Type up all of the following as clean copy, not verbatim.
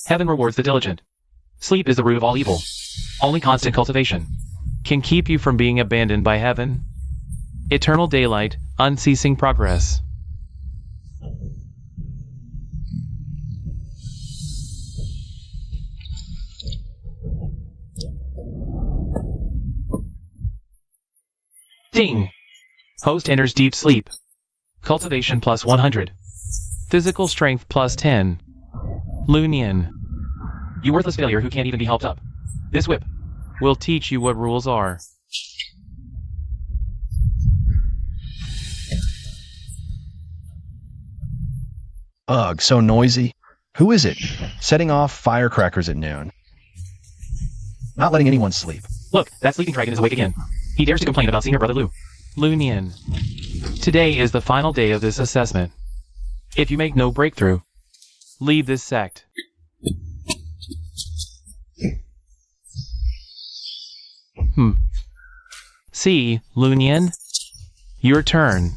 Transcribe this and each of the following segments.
Heaven rewards the diligent. Sleep is the root of all evil. Only constant cultivation can keep you from being abandoned by heaven. Eternal daylight, unceasing progress. Ding! Host enters deep sleep. Cultivation plus 100. Physical strength plus 10. Lunian. You worthless failure who can't even be helped up. This whip will teach you what rules are. Ugh, so noisy. Who is it? Setting off firecrackers at noon. Not letting anyone sleep. Look, that sleeping dragon is awake again. He dares to complain about seeing her brother Lou. Lunian. Today is the final day of this assessment. If you make no breakthrough, leave this sect. See, Lunian? Your turn.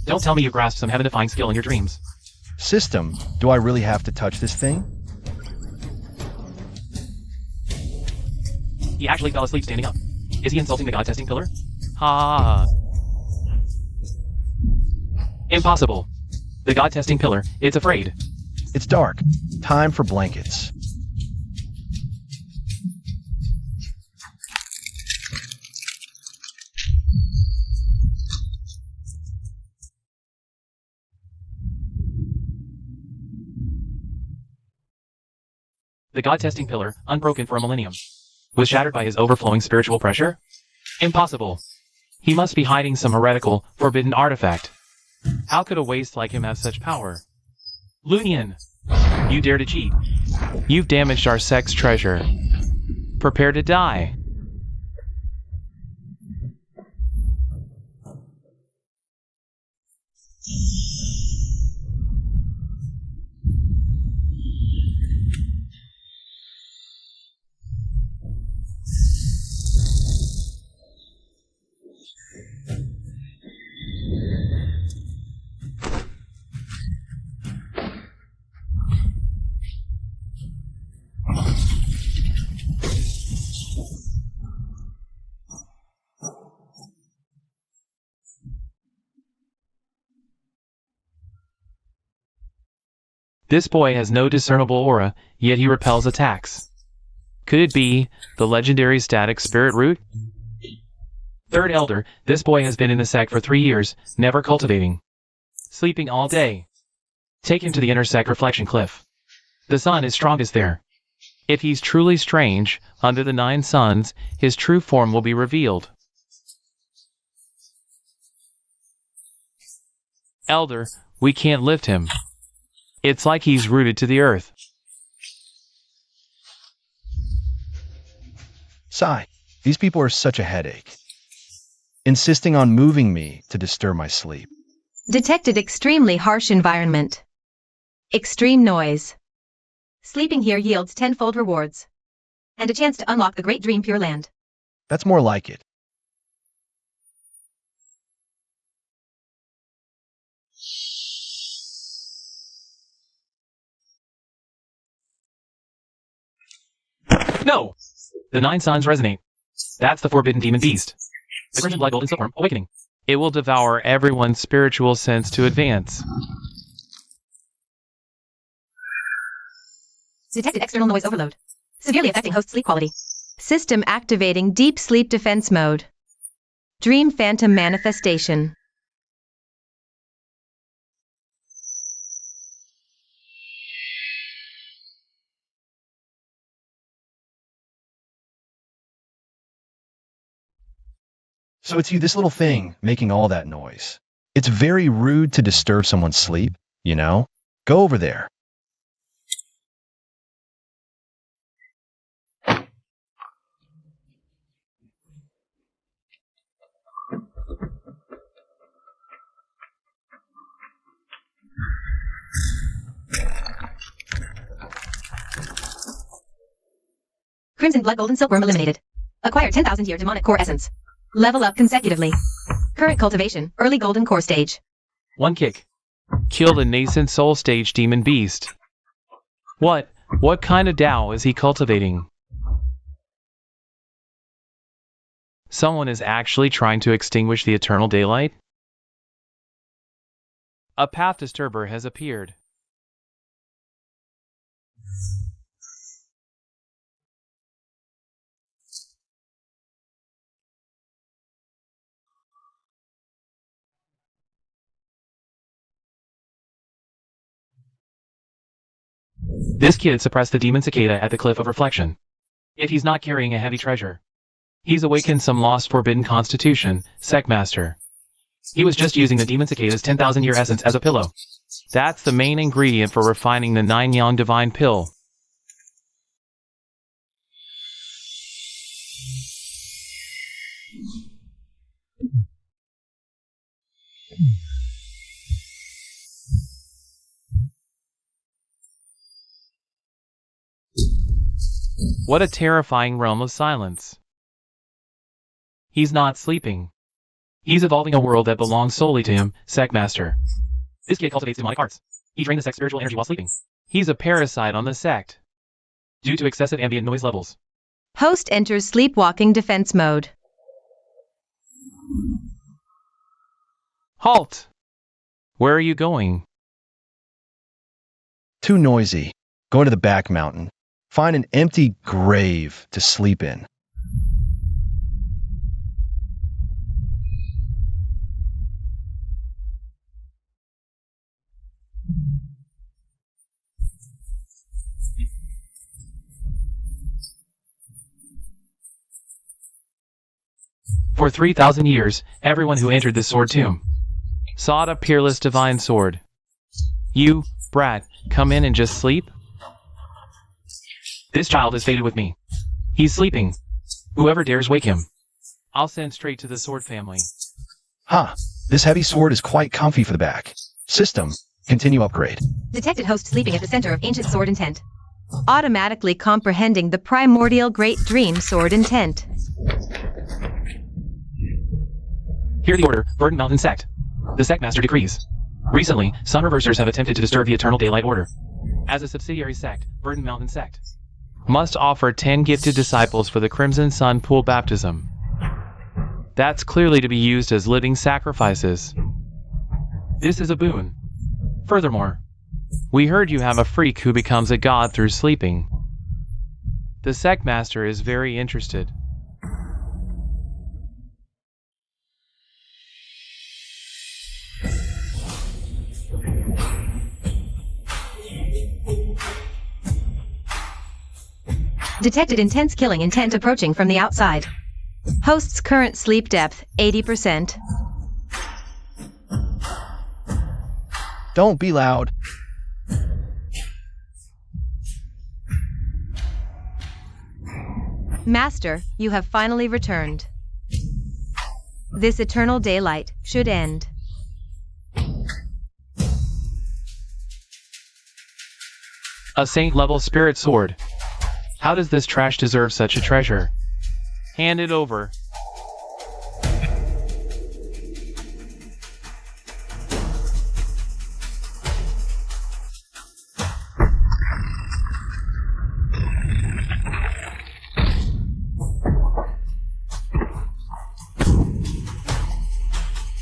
Don't tell me you grasped some heaven-defying skill in your dreams. System, do I really have to touch this thing? He actually fell asleep standing up. Is he insulting the God-testing pillar? Ha! Impossible. The God-testing pillar, it's afraid. It's dark. Time for blankets. The God-testing pillar, unbroken for a millennium, was shattered by his overflowing spiritual pressure? Impossible. He must be hiding some heretical, forbidden artifact. How could a waste like him have such power? Lunian, you dare to cheat. You've damaged our sect's treasure. Prepare to die. This boy has no discernible aura, yet he repels attacks. Could it be the legendary static spirit root? Third Elder, this boy has been in the sect for 3 years, never cultivating. Sleeping all day. Take him to the inner sect reflection cliff. The sun is strongest there. If he's truly strange, under the 9 suns, his true form will be revealed. Elder, we can't lift him. It's like he's rooted to the earth. Sigh, these people are such a headache. Insisting on moving me to disturb my sleep. Detected extremely harsh environment. Extreme noise. Sleeping here yields 10-fold rewards. And a chance to unlock the Great Dream Pure Land. That's more like it. No! The 9 suns resonate. That's the forbidden demon beast. The crimson blood golden silkworm awakening. It will devour everyone's spiritual sense to advance. Detected external noise overload. Severely affecting host sleep quality. System activating deep sleep defense mode. Dream phantom manifestation. So it's you, this little thing, making all that noise. It's very rude to disturb someone's sleep, you know? Go over there. Crimson blood golden silkworm eliminated. Acquire 10,000-year demonic core essence. Level up consecutively. Current cultivation, early golden core stage. 1 kick. Kill the nascent soul stage demon beast. What? What kind of Tao is he cultivating? Someone is actually trying to extinguish the eternal daylight? A path disturber has appeared. This kid suppressed the demon cicada at the cliff of reflection. If he's not carrying a heavy treasure, he's awakened some lost forbidden constitution, Sectmaster. He was just using the demon cicada's 10,000-year essence as a pillow. That's the main ingredient for refining the 9-yang divine pill. What a terrifying realm of silence. He's not sleeping. He's evolving a world that belongs solely to him, Sectmaster. This kid cultivates demonic arts. He drained the sect's spiritual energy while sleeping. He's a parasite on the sect, due to excessive ambient noise levels. Host enters sleepwalking defense mode. Halt! Where are you going? Too noisy. Go to the back mountain. Find an empty grave to sleep in. For 3,000 years, everyone who entered this sword tomb sought a peerless divine sword. You, brat, come in and just sleep? This child is fated with me. He's sleeping. Whoever dares wake him, I'll send straight to the sword family. This heavy sword is quite comfy for the back. System, continue upgrade. Detected host sleeping at the center of ancient sword intent. Automatically comprehending the primordial great dream sword intent. Hear the order, Verdant Mountain Sect. The Sectmaster decrees. Recently, some reversers have attempted to disturb the Eternal Daylight Order. As a subsidiary sect, Verdant Mountain Sect must offer 10 gifted disciples for the Crimson Sun Pool baptism. That's clearly to be used as living sacrifices. This is a boon. Furthermore, we heard you have a freak who becomes a god through sleeping. The Sectmaster is very interested. Detected intense killing intent approaching from the outside. Host's current sleep depth, 80%. Don't be loud. Master, you have finally returned. This eternal daylight should end. A saint-level spirit sword. How does this trash deserve such a treasure? Hand it over.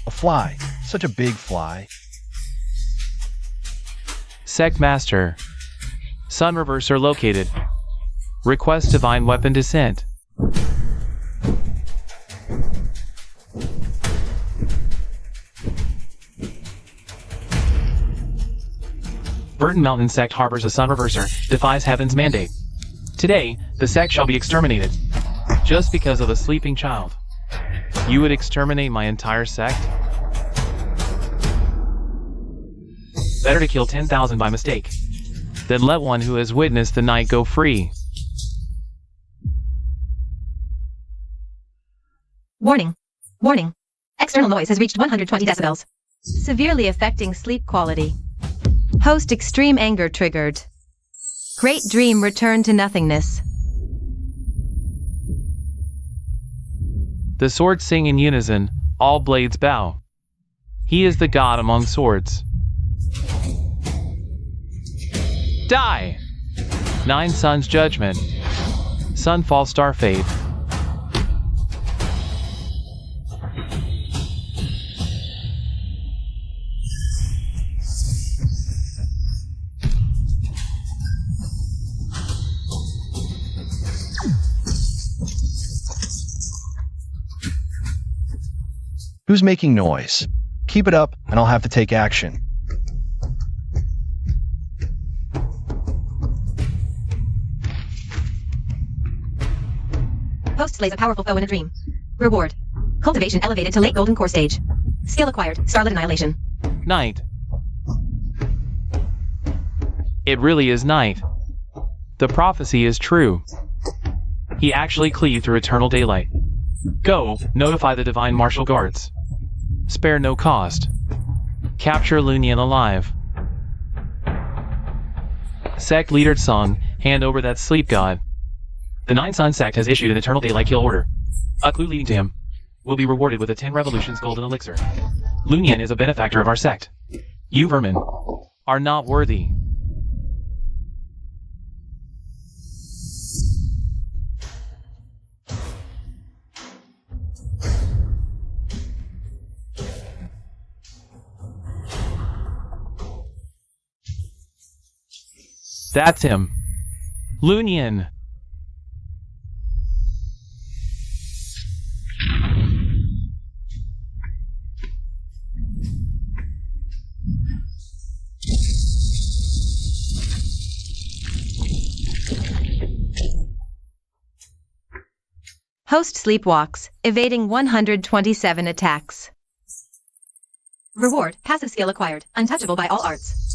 A fly. Such a big fly. Sectmaster. Sun Reverser located. Request Divine Weapon Descent. Verdant Mountain Sect harbors a Sun Reverser, defies Heaven's mandate. Today, the sect shall be exterminated. Just because of a sleeping child. You would exterminate my entire sect? Better to kill 10,000 by mistake, than let one who has witnessed the night go free. Warning. Warning. External noise has reached 120 decibels. Severely affecting sleep quality. Host extreme anger triggered. Great dream return to nothingness. The swords sing in unison, all blades bow. He is the god among swords. Die! Nine Suns Judgment. Sunfall Star Fade. Who's making noise? Keep it up, and I'll have to take action. Host slays a powerful foe in a dream. Reward. Cultivation elevated to late golden core stage. Skill acquired. Starlit Annihilation. Night. It really is night. The prophecy is true. He actually cleaved through eternal daylight. Go, notify the divine martial guards. Spare no cost. Capture Lunian alive. Sect leader Tsung, hand over that sleep god. The Nine Sun sect has issued an eternal daylight kill order. A clue leading to him will be rewarded with a 10 revolutions golden elixir. Lunian is a benefactor of our sect. You vermin are not worthy. That's him. Lunian. Host sleepwalks, evading 127 attacks. Reward, passive skill acquired, untouchable by all arts.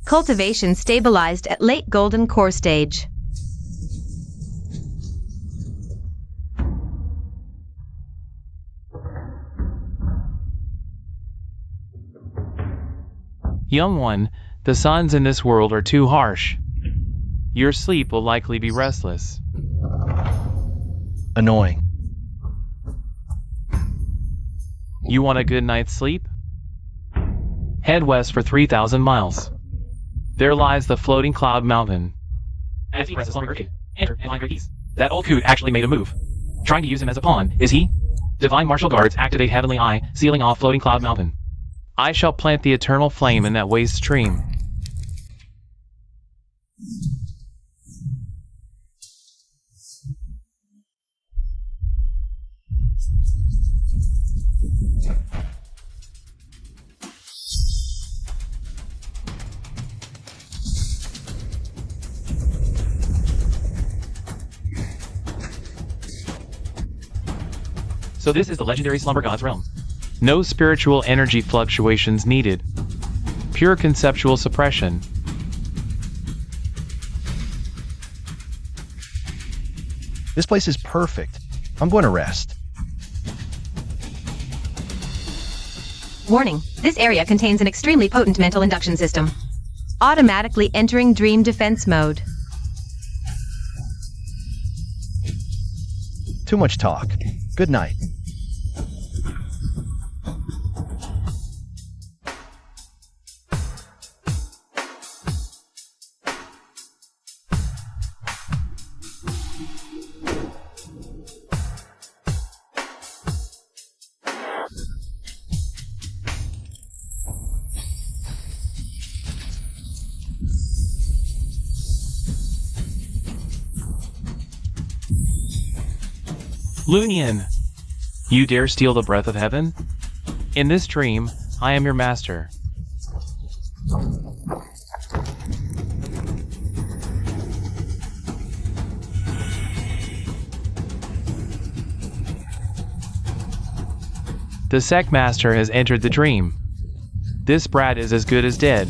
Cultivation stabilized at late golden core stage. Young one, the suns in this world are too harsh. Your sleep will likely be restless. Annoying. You want a good night's sleep? Head west for 3,000 miles. There lies the floating cloud mountain. As he rests along enter and line great ease. That old coot actually made a move. Trying to use him as a pawn, is he? Divine martial guards activate Heavenly Eye, sealing off floating cloud mountain. I shall plant the eternal flame in that waste stream. So this is the legendary slumber god's realm. No spiritual energy fluctuations needed. Pure conceptual suppression. This place is perfect. I'm going to rest. Warning, this area contains an extremely potent mental induction system. Automatically entering dream defense mode. Too much talk. Good night. Lunian! You dare steal the breath of heaven? In this dream, I am your master. The sect master has entered the dream. This brat is as good as dead.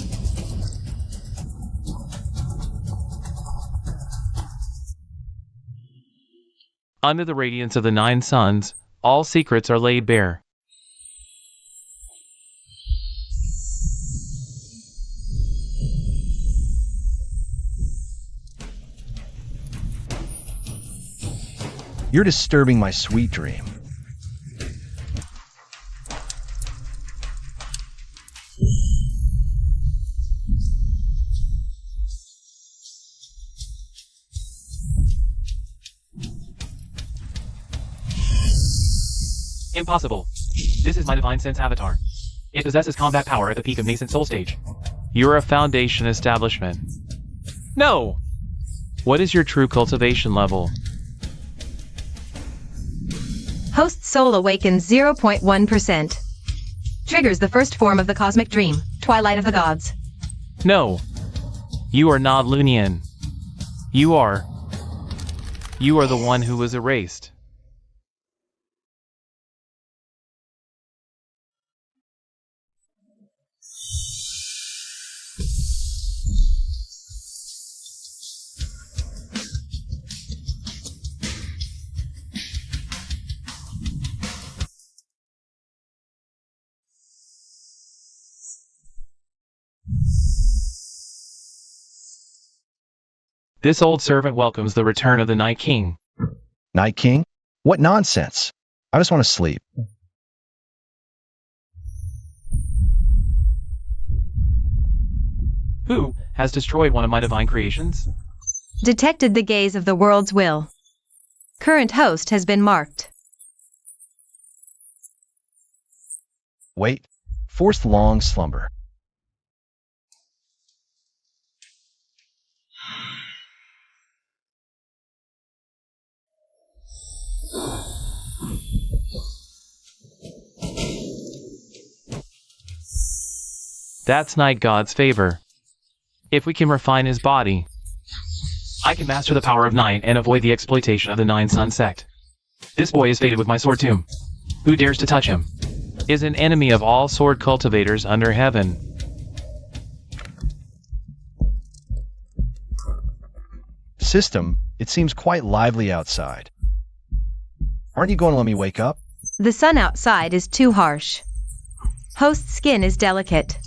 Under the radiance of the Nine Suns, all secrets are laid bare. You're disturbing my sweet dream. Impossible. This is my divine sense avatar. It possesses combat power at the peak of nascent soul stage. You're a foundation establishment. No! What is your true cultivation level? Host soul awakens 0.1%. Triggers the first form of the cosmic dream, Twilight of the Gods. No. You are not Lunian. You are the one who was erased. This old servant welcomes the return of the Night King. Night King? What nonsense. I just want to sleep. Who has destroyed one of my divine creations? Detected the gaze of the world's will. Current host has been marked. Wait. Forced long slumber. That's Night God's favor. If we can refine his body, I can master the power of night and avoid the exploitation of the Nine Sun sect. This boy is fated with my sword tomb. Who dares to touch him is an enemy of all sword cultivators under heaven. System, it seems quite lively outside. Aren't you going to let me wake up? The sun outside is too harsh. Host's skin is delicate.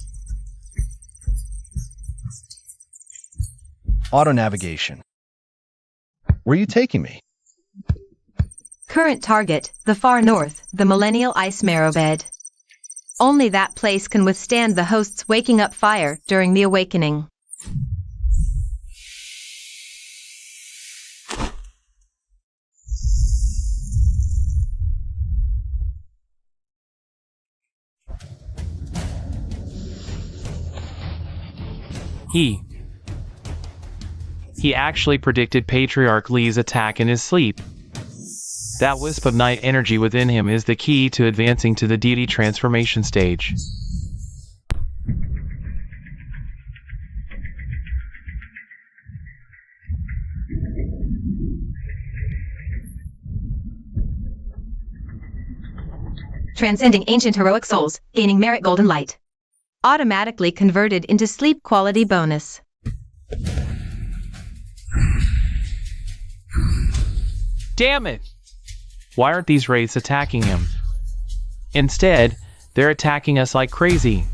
Auto-navigation. Where are you taking me? Current target, the far north, the millennial ice marrow bed. Only that place can withstand the host's waking up fire during the awakening. He actually predicted Patriarch Lee's attack in his sleep. That wisp of night energy within him is the key to advancing to the deity transformation stage. Transcending ancient heroic souls, gaining merit golden light. Automatically converted into sleep quality bonus. Damn it! Why aren't these wraiths attacking him? Instead, they're attacking us like crazy.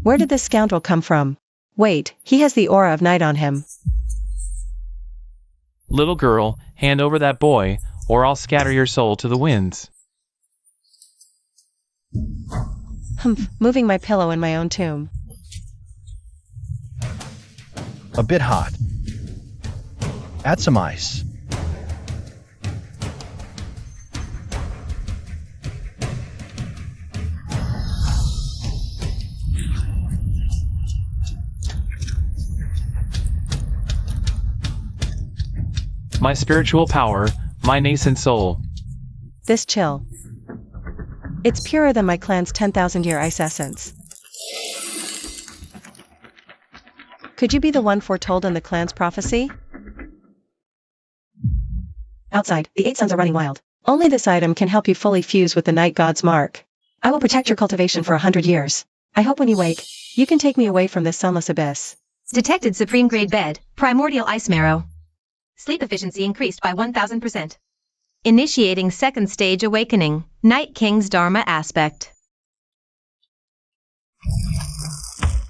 Where did this scoundrel come from? Wait, he has the aura of night on him. Little girl, hand over that boy, or I'll scatter your soul to the winds. Humph, moving my pillow in my own tomb. A bit hot. Add some ice. My spiritual power, my nascent soul. This chill. It's purer than my clan's 10,000-year ice essence. Could you be the one foretold in the clan's prophecy? Outside, the 8 suns are running wild. Only this item can help you fully fuse with the night god's mark. I will protect your cultivation for 100 years. I hope when you wake, you can take me away from this sunless abyss. Detected supreme grade bed, primordial ice marrow. Sleep efficiency increased by 1000%. Initiating second stage awakening, Night King's Dharma aspect.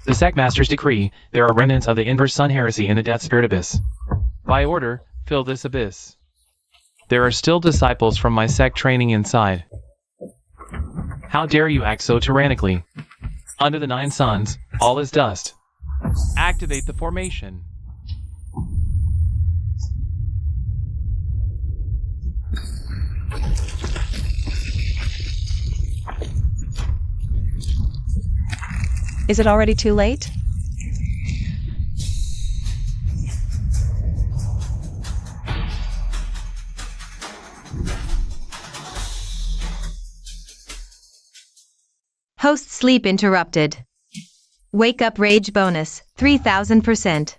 The Sect Master's decree, there are remnants of the inverse sun heresy in the Death Spirit Abyss. By order, fill this abyss. There are still disciples from my sect training inside. How dare you act so tyrannically? Under the 9 suns, all is dust. Activate the formation. Is it already too late? Host sleep interrupted. Wake up rage bonus, 3000%.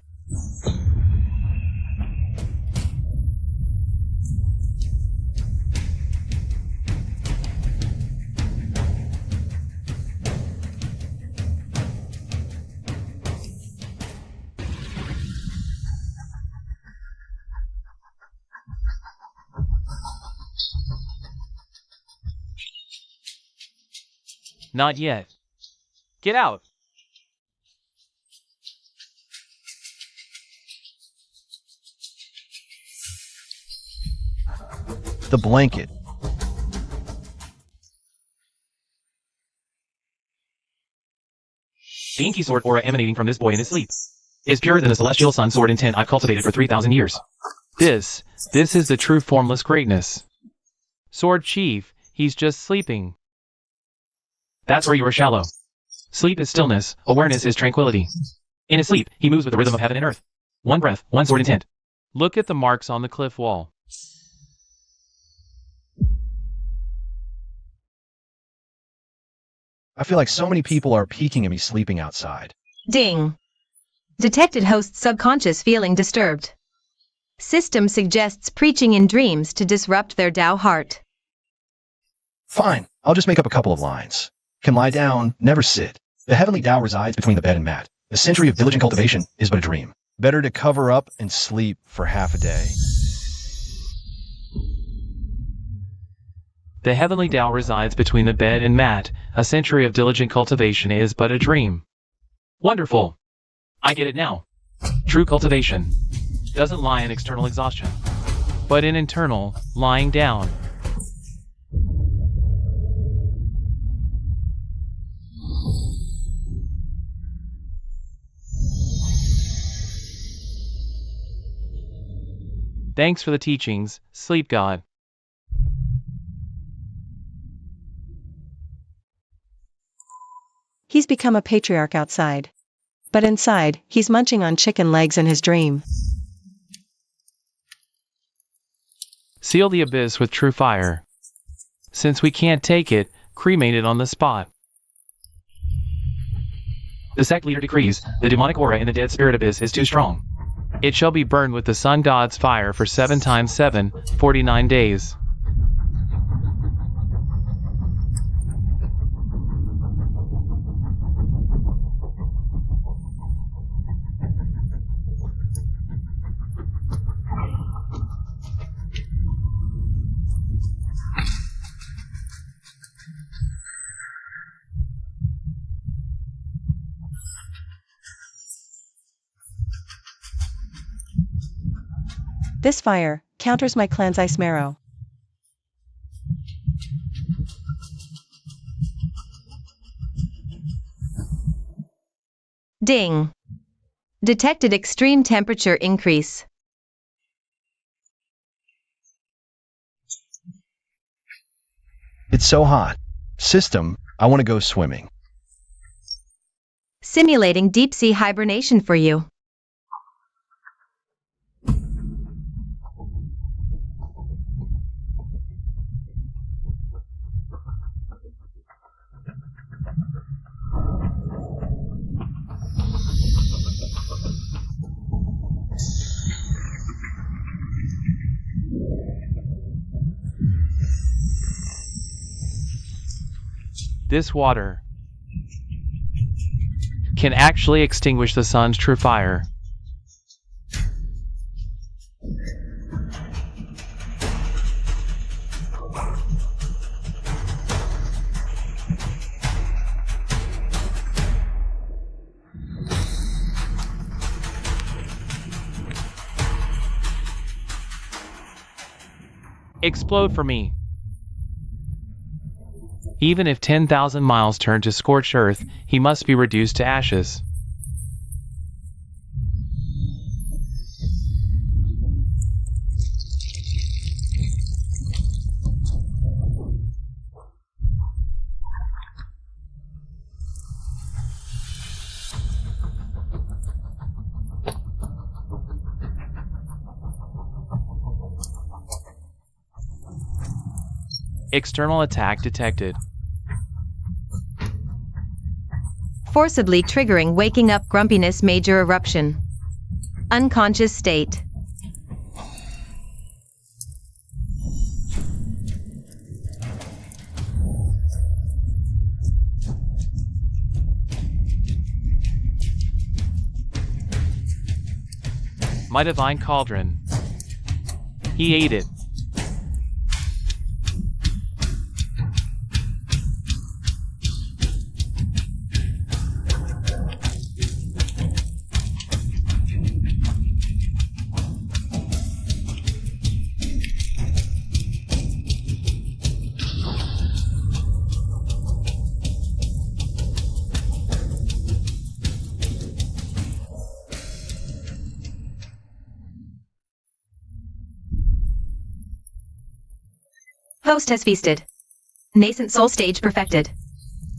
Not yet. Get out. The blanket. The inky sword aura emanating from this boy in his sleep is purer than the celestial sun sword intent I've cultivated for 3,000 years. This is the true formless greatness. Sword Chief, he's just sleeping. That's where you are shallow. Sleep is stillness, awareness is tranquility. In his sleep, he moves with the rhythm of heaven and earth. One breath, one sword intent. Look at the marks on the cliff wall. I feel like so many people are peeking at me sleeping outside. Ding. Detected host subconscious feeling disturbed. System suggests preaching in dreams to disrupt their Tao heart. Fine, I'll just make up a couple of lines. Can lie down, never sit. The heavenly Tao resides between the bed and mat. A century of diligent cultivation is but a dream. Better to cover up and sleep for half a day. The heavenly Tao resides between the bed and mat. A century of diligent cultivation is but a dream. Wonderful. I get it now. True cultivation doesn't lie in external exhaustion, but in internal, lying down. Thanks for the teachings, Sleep God. He's become a patriarch outside. But inside, he's munching on chicken legs in his dream. Seal the abyss with true fire. Since we can't take it, cremate it on the spot. The sect leader decrees, the demonic aura in the dead spirit abyss is too strong. It shall be burned with the sun god's fire for 7 times 7, 49 days. This fire counters my clan's ice marrow. Ding. Detected extreme temperature increase. It's so hot. System, I want to go swimming. Simulating deep sea hibernation for you. This water can actually extinguish the sun's true fire. Explode for me. Even if 10,000 miles turn to scorched earth, he must be reduced to ashes. External attack detected. Forcibly triggering waking up grumpiness major eruption. Unconscious state. My divine cauldron. He ate it. Host has feasted. Nascent soul stage perfected.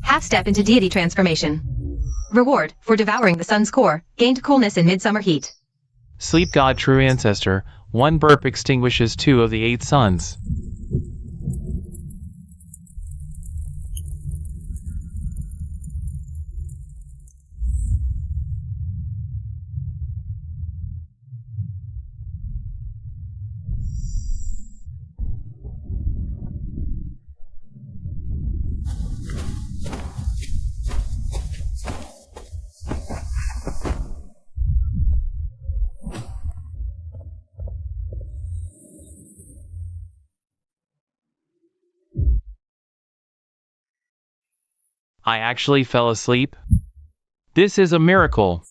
Half step into deity transformation. Reward for devouring the sun's core, gained coolness in midsummer heat. Sleep god true ancestor, one burp extinguishes 2 of the 8 suns. I actually fell asleep? This is a miracle.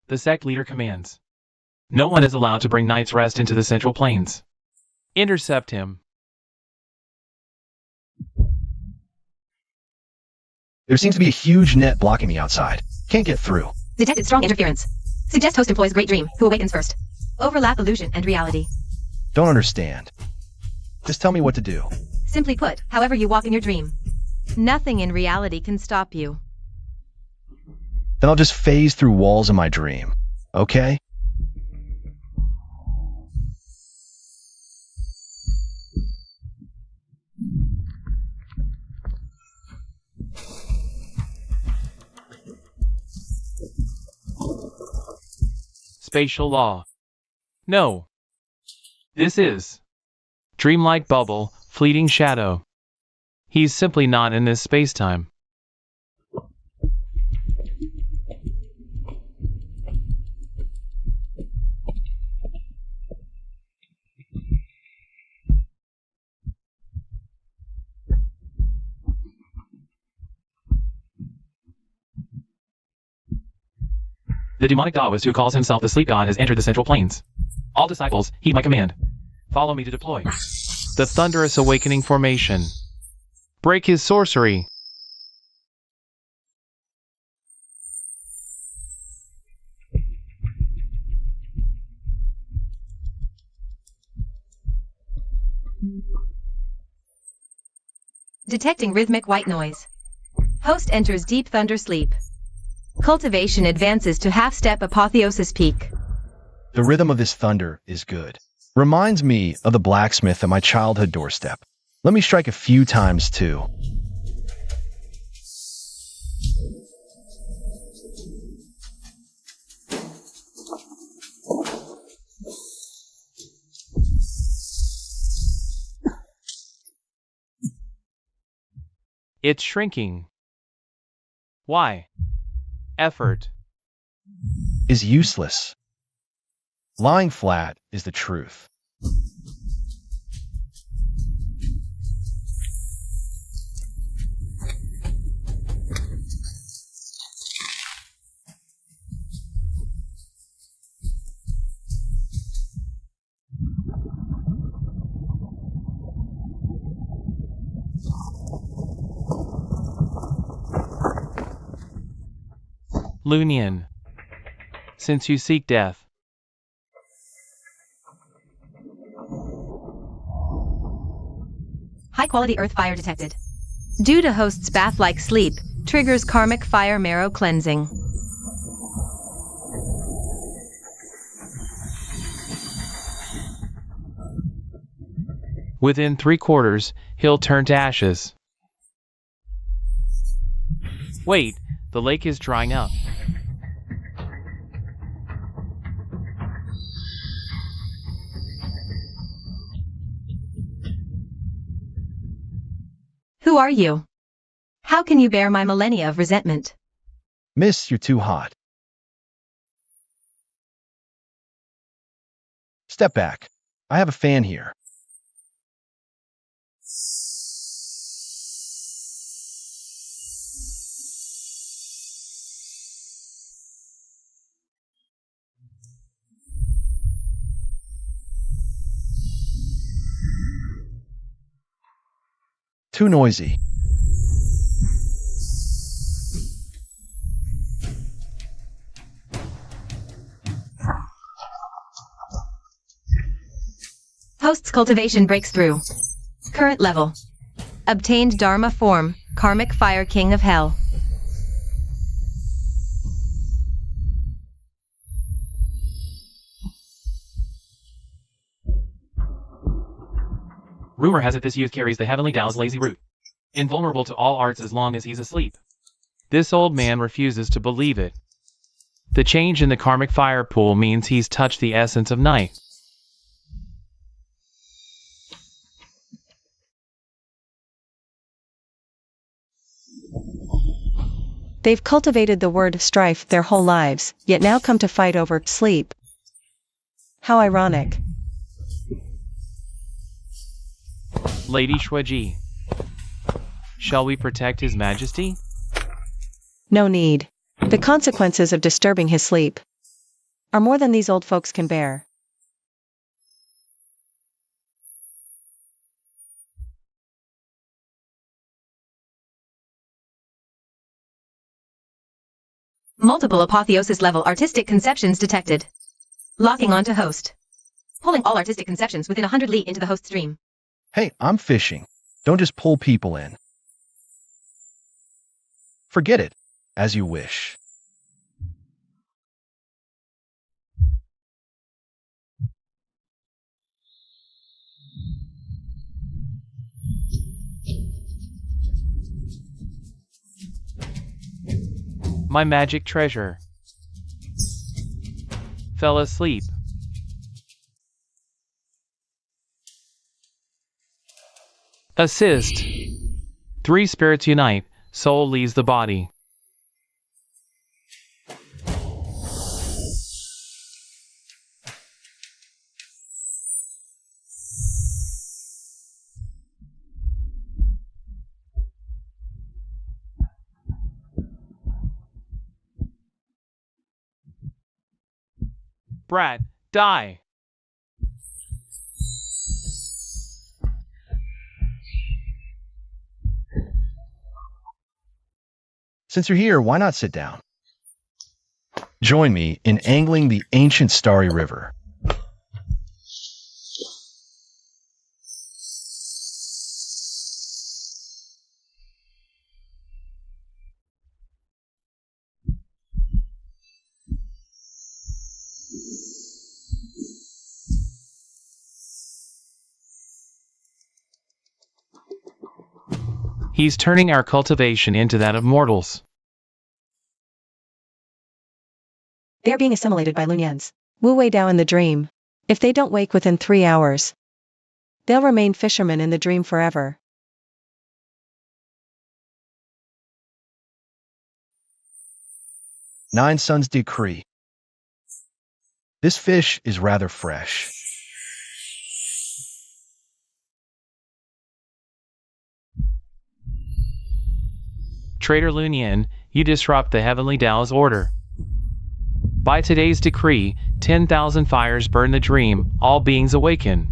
The sect leader commands. No one is allowed to bring Night's Rest into the Central Plains. Intercept him. There seems to be a huge net blocking me outside. Can't get through. Detected strong interference. Suggest host employs Great Dream, who awakens first. Overlap illusion and reality. Don't understand. Just tell me what to do. Simply put, however you walk in your dream. Nothing in reality can stop you. Then I'll just phase through walls in my dream. Okay? Spatial law. No. This is dreamlike bubble, fleeting shadow. He's simply not in this space-time. The demonic Taoist who calls himself the sleep god has entered the Central Plains. All disciples, heed my command. Follow me to deploy. The thunderous awakening formation. Break his sorcery. Detecting rhythmic white noise. Host enters deep thunder sleep. Cultivation advances to half-step apotheosis peak. The rhythm of this thunder is good. Reminds me of the blacksmith at my childhood doorstep. Let me strike a few times too. It's shrinking. Why? Effort. Is useless. Lying flat is the truth. Lunian. Since you seek death. High-quality earth fire detected. Due to host's bath-like sleep, triggers karmic fire marrow cleansing. Within 3/4, he'll turn to ashes. Wait, the lake is drying up. Who are you? How can you bear my millennia of resentment? Miss, you're too hot. Step back. I have a fan here. Too noisy. Host's cultivation breaks through. Current level. Obtained Dharma form, karmic fire king of hell. Rumor has it this youth carries the heavenly Tao's lazy root. Invulnerable to all arts as long as he's asleep. This old man refuses to believe it. The change in the karmic fire pool means he's touched the essence of night. They've cultivated the word strife their whole lives, yet now come to fight over sleep. How ironic. Lady Shueji. Shall we protect His Majesty? No need. The consequences of disturbing his sleep are more than these old folks can bear. Multiple apotheosis level artistic conceptions detected. Locking onto host. Pulling all artistic conceptions within 100 li into the host stream. Hey, I'm fishing. Don't just pull people in. Forget it. As you wish. My magic treasure. Fell asleep. Assist. 3 spirits unite, soul leaves the body. Brat, die! Since you're here, why not sit down? Join me in angling the ancient starry river. He's turning our cultivation into that of mortals. They're being assimilated by Lunians. Wu Wei Dao in the dream. If they don't wake within 3 hours, they'll remain fishermen in the dream forever. Nine Suns Decree. This fish is rather fresh. Traitor Lunian, you disrupt the heavenly Tao's order. By today's decree, 10,000 fires burn the dream, all beings awaken.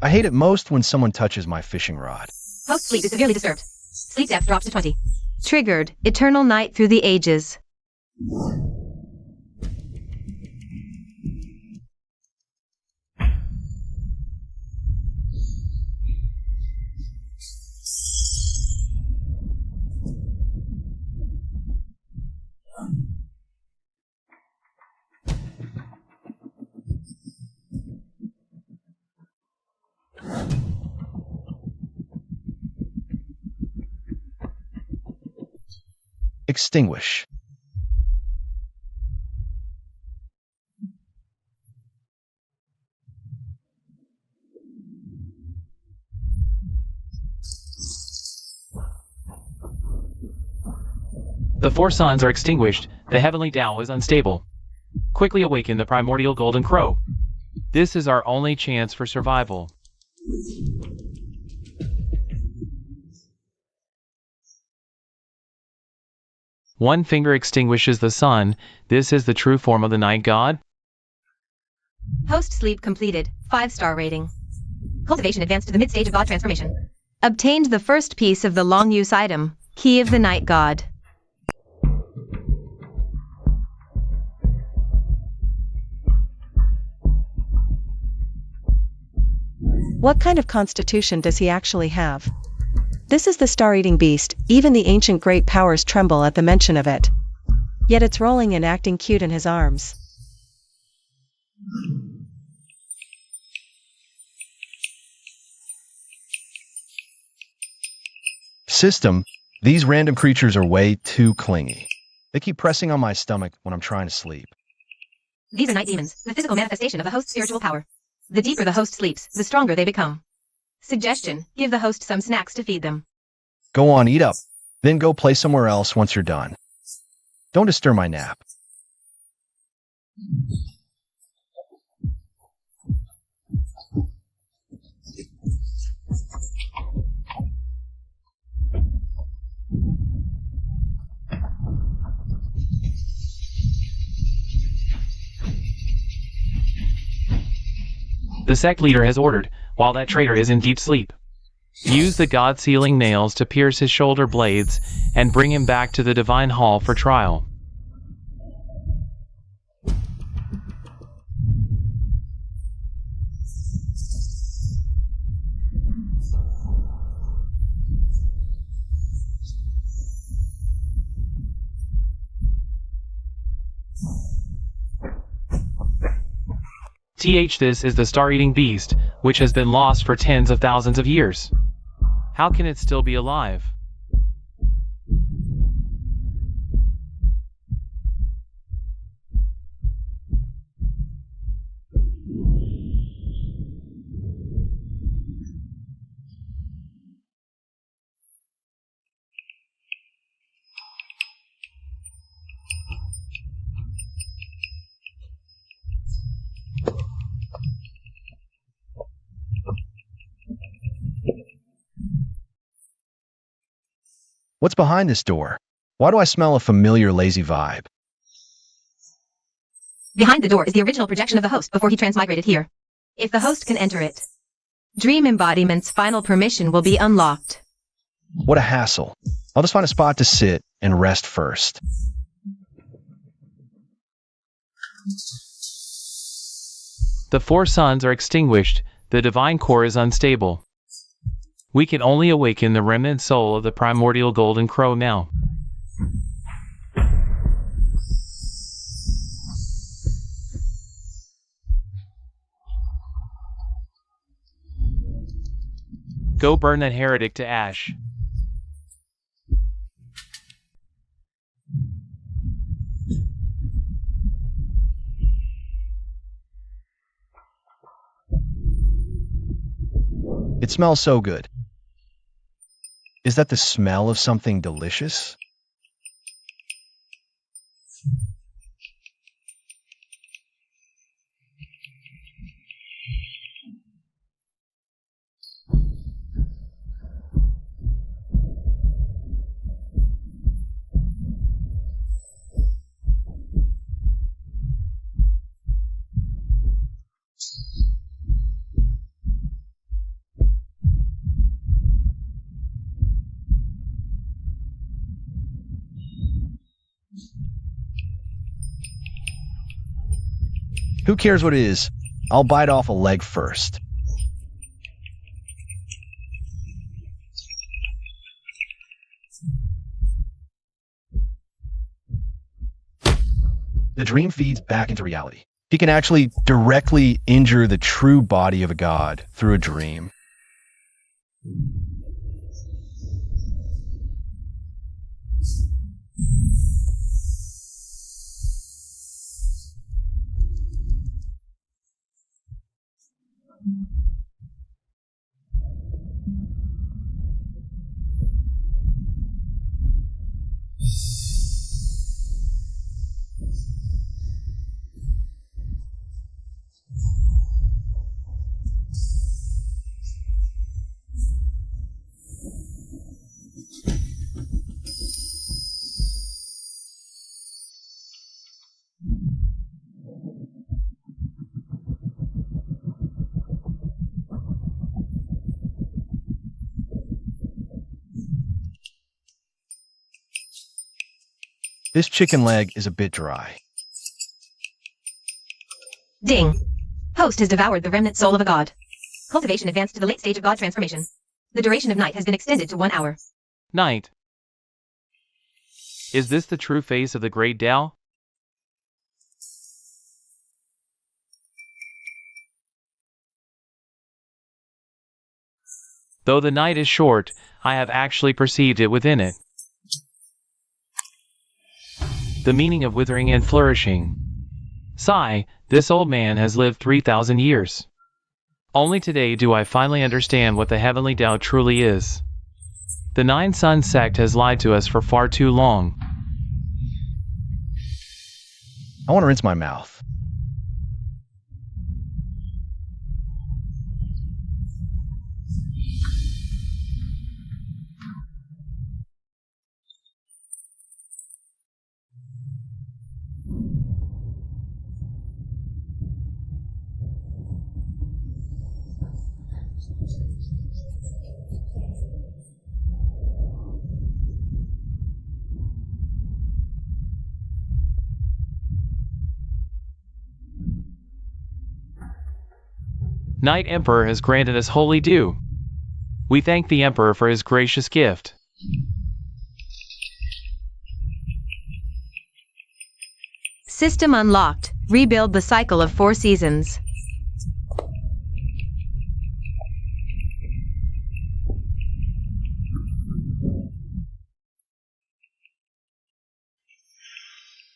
I hate it most when someone touches my fishing rod. Host sleep is severely disturbed. Sleep depth drops to 20. Triggered. Eternal night through the ages. Extinguish. The four suns are extinguished, the heavenly Tao is unstable. Quickly awaken the primordial golden crow. This is our only chance for survival. One finger extinguishes the sun. This is the true form of the night god. Host sleep completed. 5-star rating. Cultivation advanced to the mid-stage of god transformation. Obtained the first piece of the long-use item, Key of the Night God. What kind of constitution does he actually have? This is the star-eating beast, even the ancient great powers tremble at the mention of it. Yet it's rolling and acting cute in his arms. System, these random creatures are way too clingy. They keep pressing on my stomach when I'm trying to sleep. These are night demons, the physical manifestation of the host's spiritual power. The deeper the host sleeps, the stronger they become. Suggestion, give the host some snacks to feed them. Go on, eat up. Then go play somewhere else once you're done. Don't disturb my nap. The sect leader has ordered, while that traitor is in deep sleep. Use the god-sealing nails to pierce his shoulder blades and bring him back to the divine hall for trial. This is the star-eating beast, which has been lost for tens of thousands of years. How can it still be alive? What's behind this door? Why do I smell a familiar lazy vibe? Behind the door is the original projection of the host before he transmigrated here. If the host can enter it, Dream Embodiment's final permission will be unlocked. What a hassle. I'll just find a spot to sit and rest first. The four suns are extinguished, the divine core is unstable. We can only awaken the remnant soul of the primordial golden crow now. Go burn that heretic to ash. It smells so good. Is that the smell of something delicious? Who cares what it is? I'll bite off a leg first. The dream feeds back into reality. He can actually directly injure the true body of a god through a dream. This chicken leg is a bit dry. Ding. Host has devoured the remnant soul of a god. Cultivation advanced to the late stage of god transformation. The duration of night has been extended to 1 hour. Night. Is this the true face of the great Tao? Though the night is short, I have actually perceived it within it. The meaning of withering and flourishing. Sigh, this old man has lived 3,000 years. Only today do I finally understand what the heavenly Tao truly is. The Nine Suns sect has lied to us for far too long. I want to rinse my mouth. Night Emperor has granted us holy dew. We thank the Emperor for his gracious gift. System unlocked. Rebuild the cycle of 4 seasons.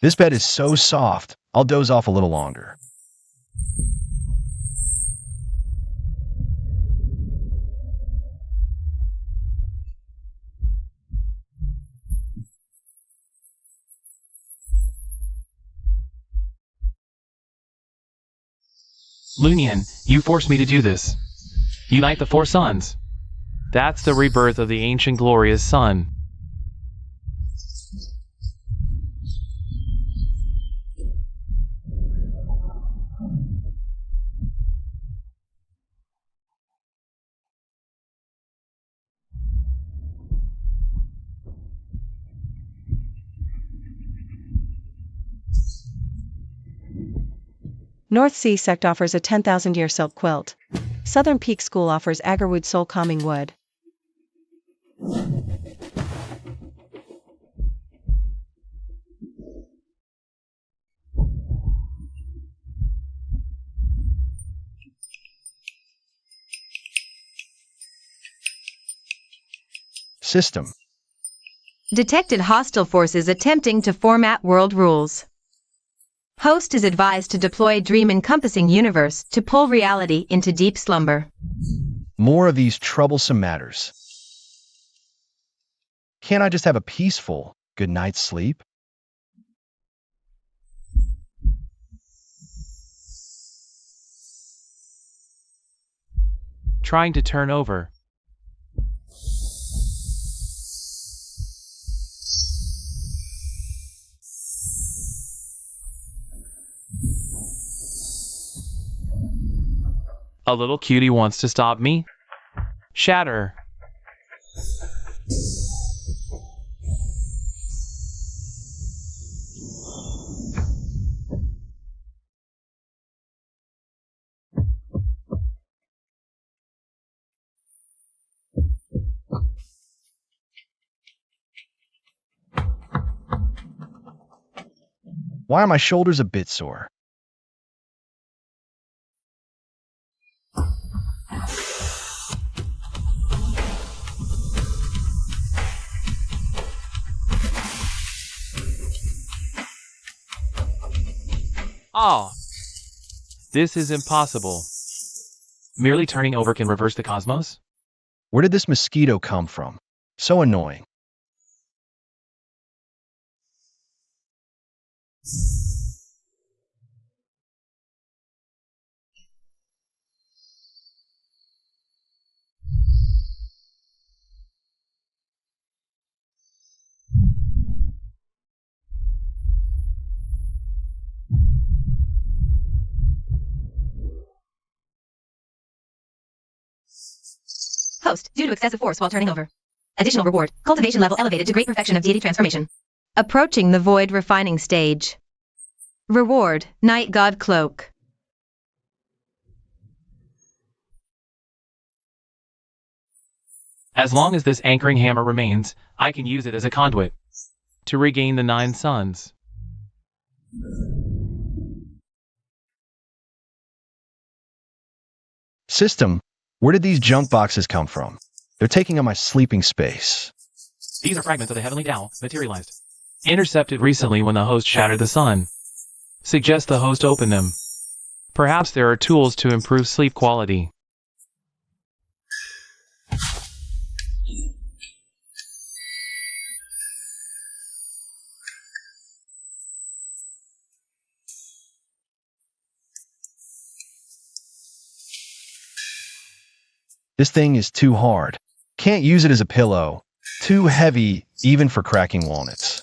This bed is so soft, I'll doze off a little longer. Lunian, you forced me to do this. Unite the 4 suns. That's the rebirth of the ancient glorious sun. North Sea sect offers a 10,000-year silk quilt. Southern Peak School offers agarwood soul calming wood. System. Detected hostile forces attempting to format world rules. Host is advised to deploy dream-encompassing universe to pull reality into deep slumber. More of these troublesome matters. Can't I just have a peaceful good night's sleep? Trying to turn over. A little cutie wants to stop me. Shatter. Why are my shoulders a bit sore? Oh, this is impossible. Merely turning over can reverse the cosmos? Where did this mosquito come from? So annoying. Host, due to excessive force while turning over. Additional reward, cultivation level elevated to great perfection of deity transformation. Approaching the void refining stage. Reward, Night God Cloak. As long as this anchoring hammer remains, I can use it as a conduit to regain the 9 suns. System, where did these junk boxes come from? They're taking up my sleeping space. These are fragments of the heavenly Tao, materialized. Intercepted recently when the host shattered the sun. Suggest the host open them. Perhaps there are tools to improve sleep quality. This thing is too hard. Can't use it as a pillow. Too heavy, even for cracking walnuts.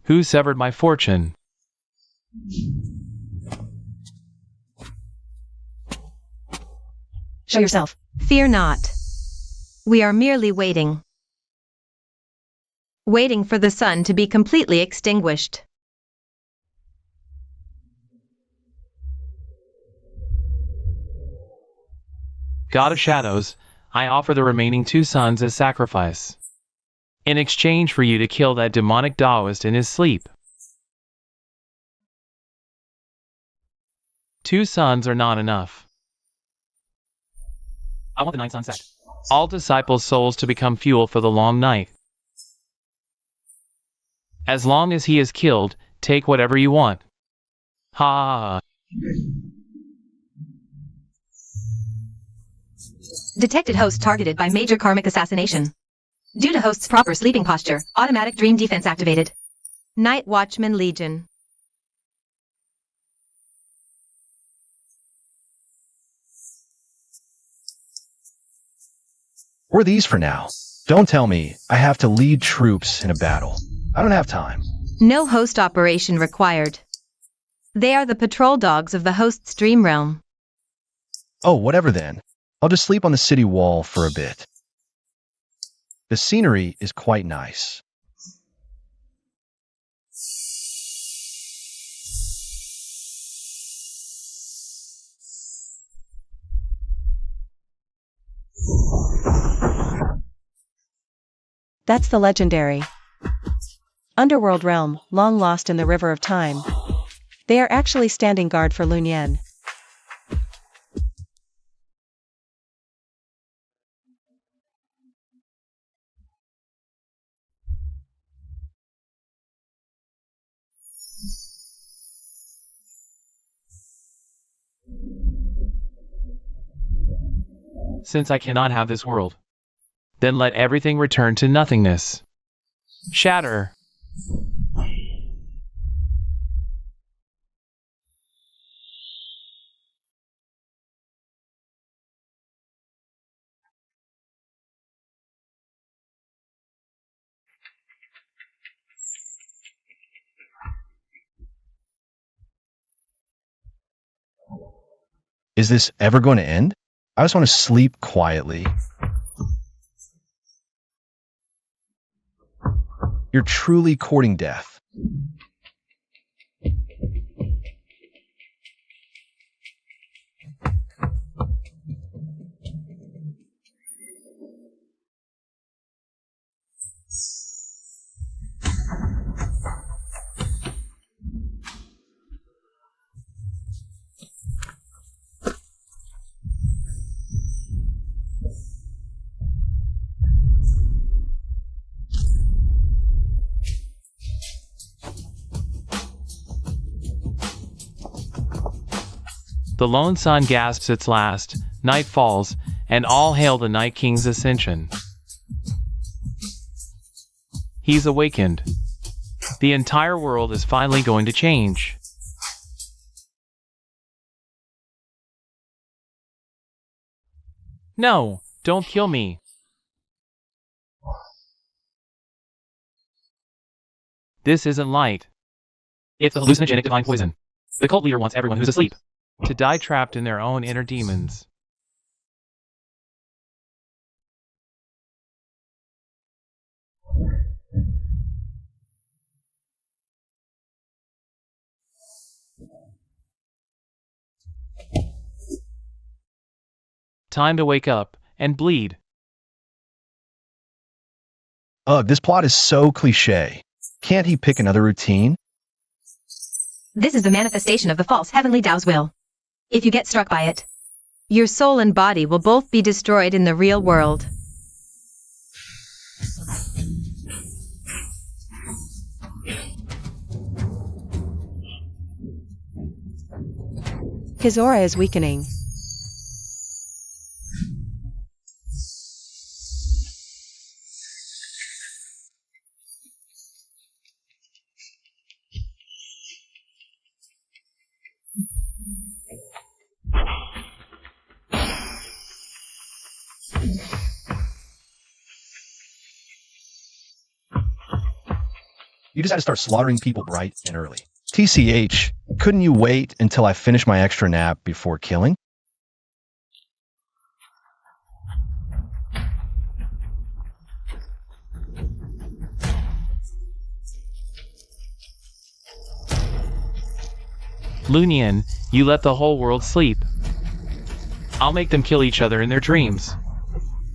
Who severed my fortune? Show yourself. Fear not. We are merely waiting. Waiting for the sun to be completely extinguished. God of Shadows, I offer the remaining 2 suns as sacrifice. In exchange for you to kill that demonic Taoist in his sleep. 2 suns are not enough. I want the 9 sun set. All disciples' souls to become fuel for the long night. As long as he is killed, take whatever you want. Ha! Detected host targeted by major karmic assassination. Due to host's proper sleeping posture, automatic dream defense activated. Night Watchman Legion. Where are these for now? Don't tell me I have to lead troops in a battle. I don't have time. No host operation required. They are the patrol dogs of the host's dream realm. Oh, whatever then. I'll just sleep on the city wall for a bit. The scenery is quite nice. That's the legendary underworld realm, long lost in the river of time. They are actually standing guard for Lunyan. Since I cannot have this world, then let everything return to nothingness. Shatter. Is this ever going to end? I just want to sleep quietly. You're truly courting death. The lone sun gasps its last, night falls, and all hail the Night King's ascension. He's awakened. The entire world is finally going to change. No, don't kill me. This isn't light. It's a hallucinogenic divine poison. The cult leader wants everyone who's asleep to die trapped in their own inner demons. Time to wake up and bleed. Ugh, this plot is so cliché. Can't he pick another routine? This is the manifestation of the false heavenly Tao's will. If you get struck by it, your soul and body will both be destroyed in the real world. His aura is weakening. You just had to start slaughtering people bright and early. TCH, couldn't you wait until I finish my extra nap before killing? Lunian, you let the whole world sleep. I'll make them kill each other in their dreams.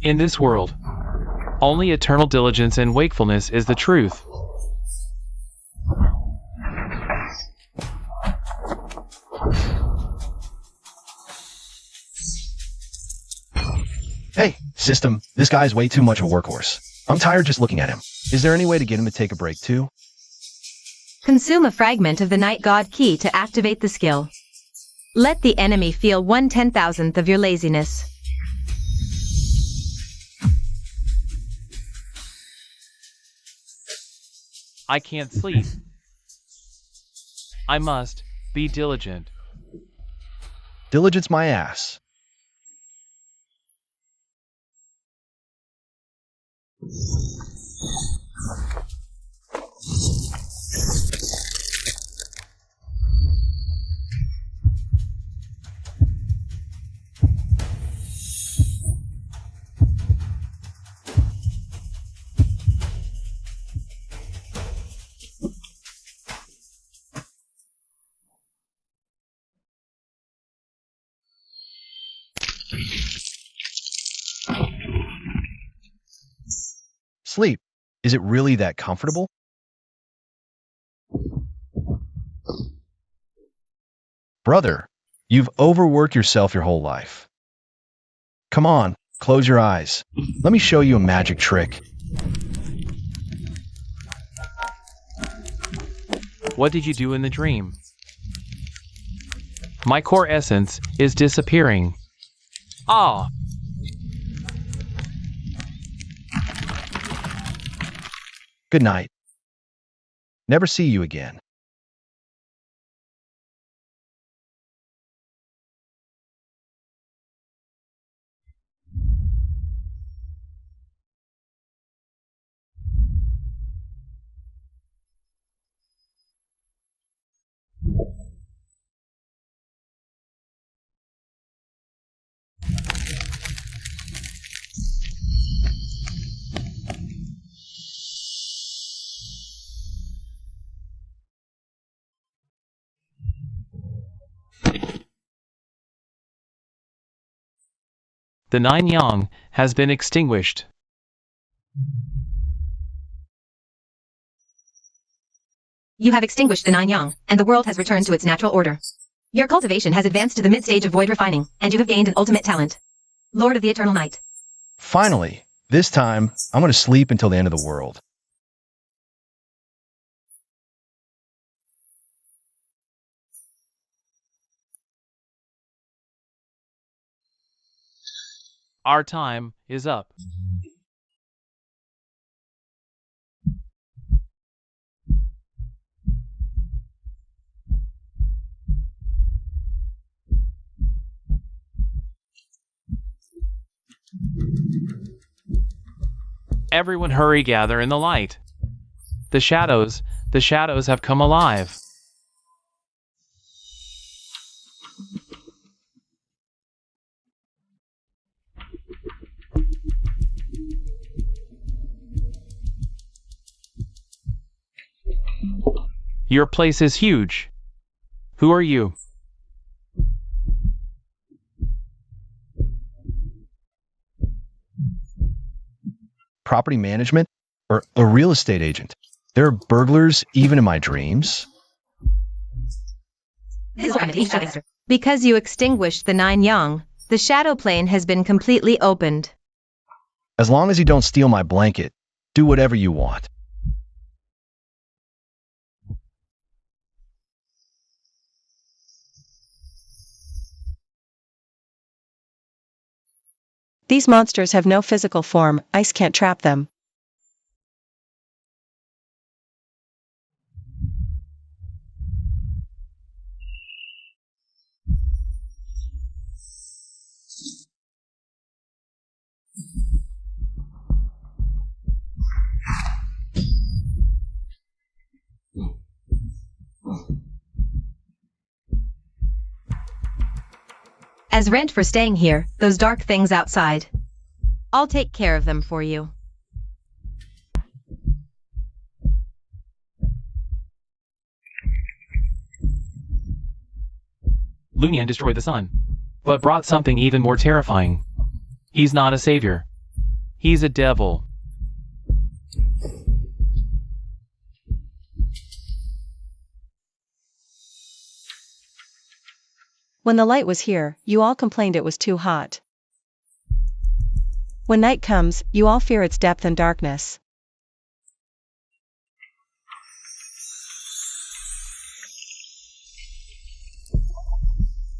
In this world, only eternal diligence and wakefulness is the truth. Hey, system, this guy's way too much of a workhorse. I'm tired just looking at him. Is there any way to get him to take a break too? Consume a fragment of the Night God Key to activate the skill. Let the enemy feel 1/10,000th of your laziness. I can't sleep. I must be diligent. Diligence my ass. Sleep. Is it really that comfortable? Brother, you've overworked yourself your whole life. Come on, close your eyes. Let me show you a magic trick. What did you do in the dream? My core essence is disappearing. Ah! Good night. Never see you again. The nine yang has been extinguished. You have extinguished the nine yang, and the world has returned to its natural order. Your cultivation has advanced to the mid-stage of void refining, and you have gained an ultimate talent. Lord of the Eternal Night. Finally, this time, I'm going to sleep until the end of the world. Our time is up. Everyone hurry, gather in the light. The shadows have come alive. Your place is huge. Who are you? Property management or a real estate agent? There are burglars even in my dreams? Because you extinguished the nine yang, the shadow plane has been completely opened. As long as you don't steal my blanket, do whatever you want. These monsters have no physical form, ice can't trap them. As rent for staying here, those dark things outside. I'll take care of them for you. Lunian destroyed the sun, but brought something even more terrifying. He's not a savior. He's a devil. When the light was here, you all complained it was too hot. When night comes, you all fear its depth and darkness.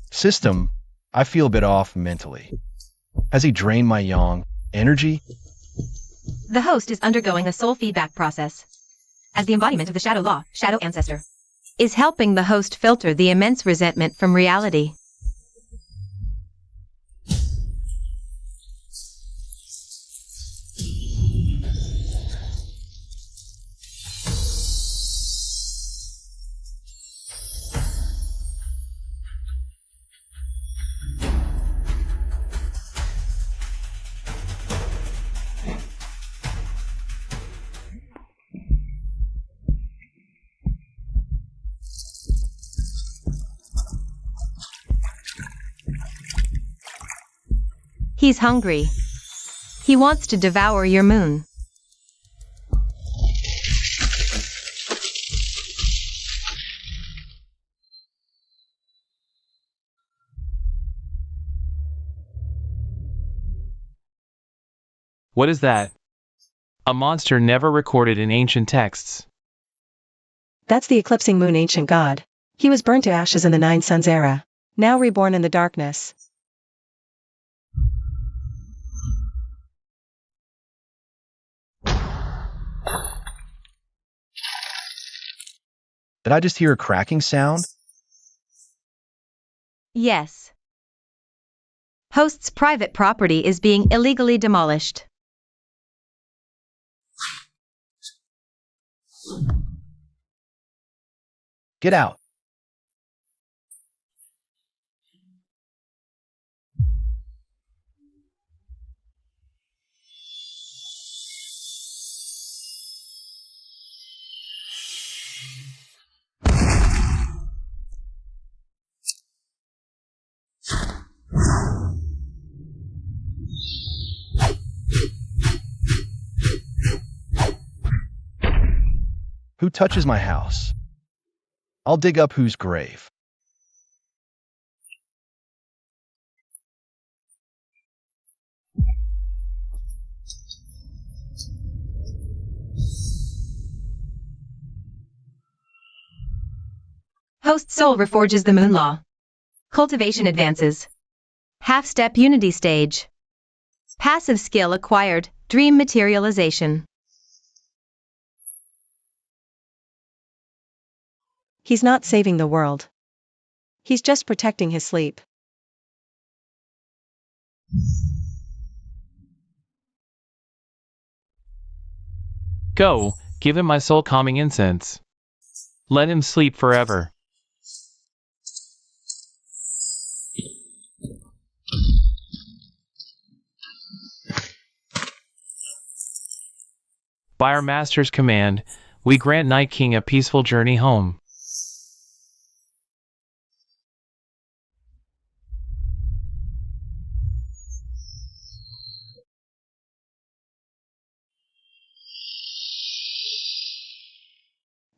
System, I feel a bit off mentally. Has he drained my yang energy? The host is undergoing a soul feedback process. As the embodiment of the shadow law, shadow ancestor is helping the host filter the immense resentment from reality. He's hungry. He wants to devour your moon. What is that? A monster never recorded in ancient texts. That's the eclipsing moon ancient god. He was burned to ashes in the Nine Suns era, now reborn in the darkness. Did I just hear a cracking sound? Yes. Host's private property is being illegally demolished. Get out. Who touches my house? I'll dig up whose grave. Host soul reforges the moon law. Cultivation advances. Half-step unity stage. Passive skill acquired, dream materialization. He's not saving the world. He's just protecting his sleep. Go, give him my soul calming incense. Let him sleep forever. By our master's command, we grant Night King a peaceful journey home.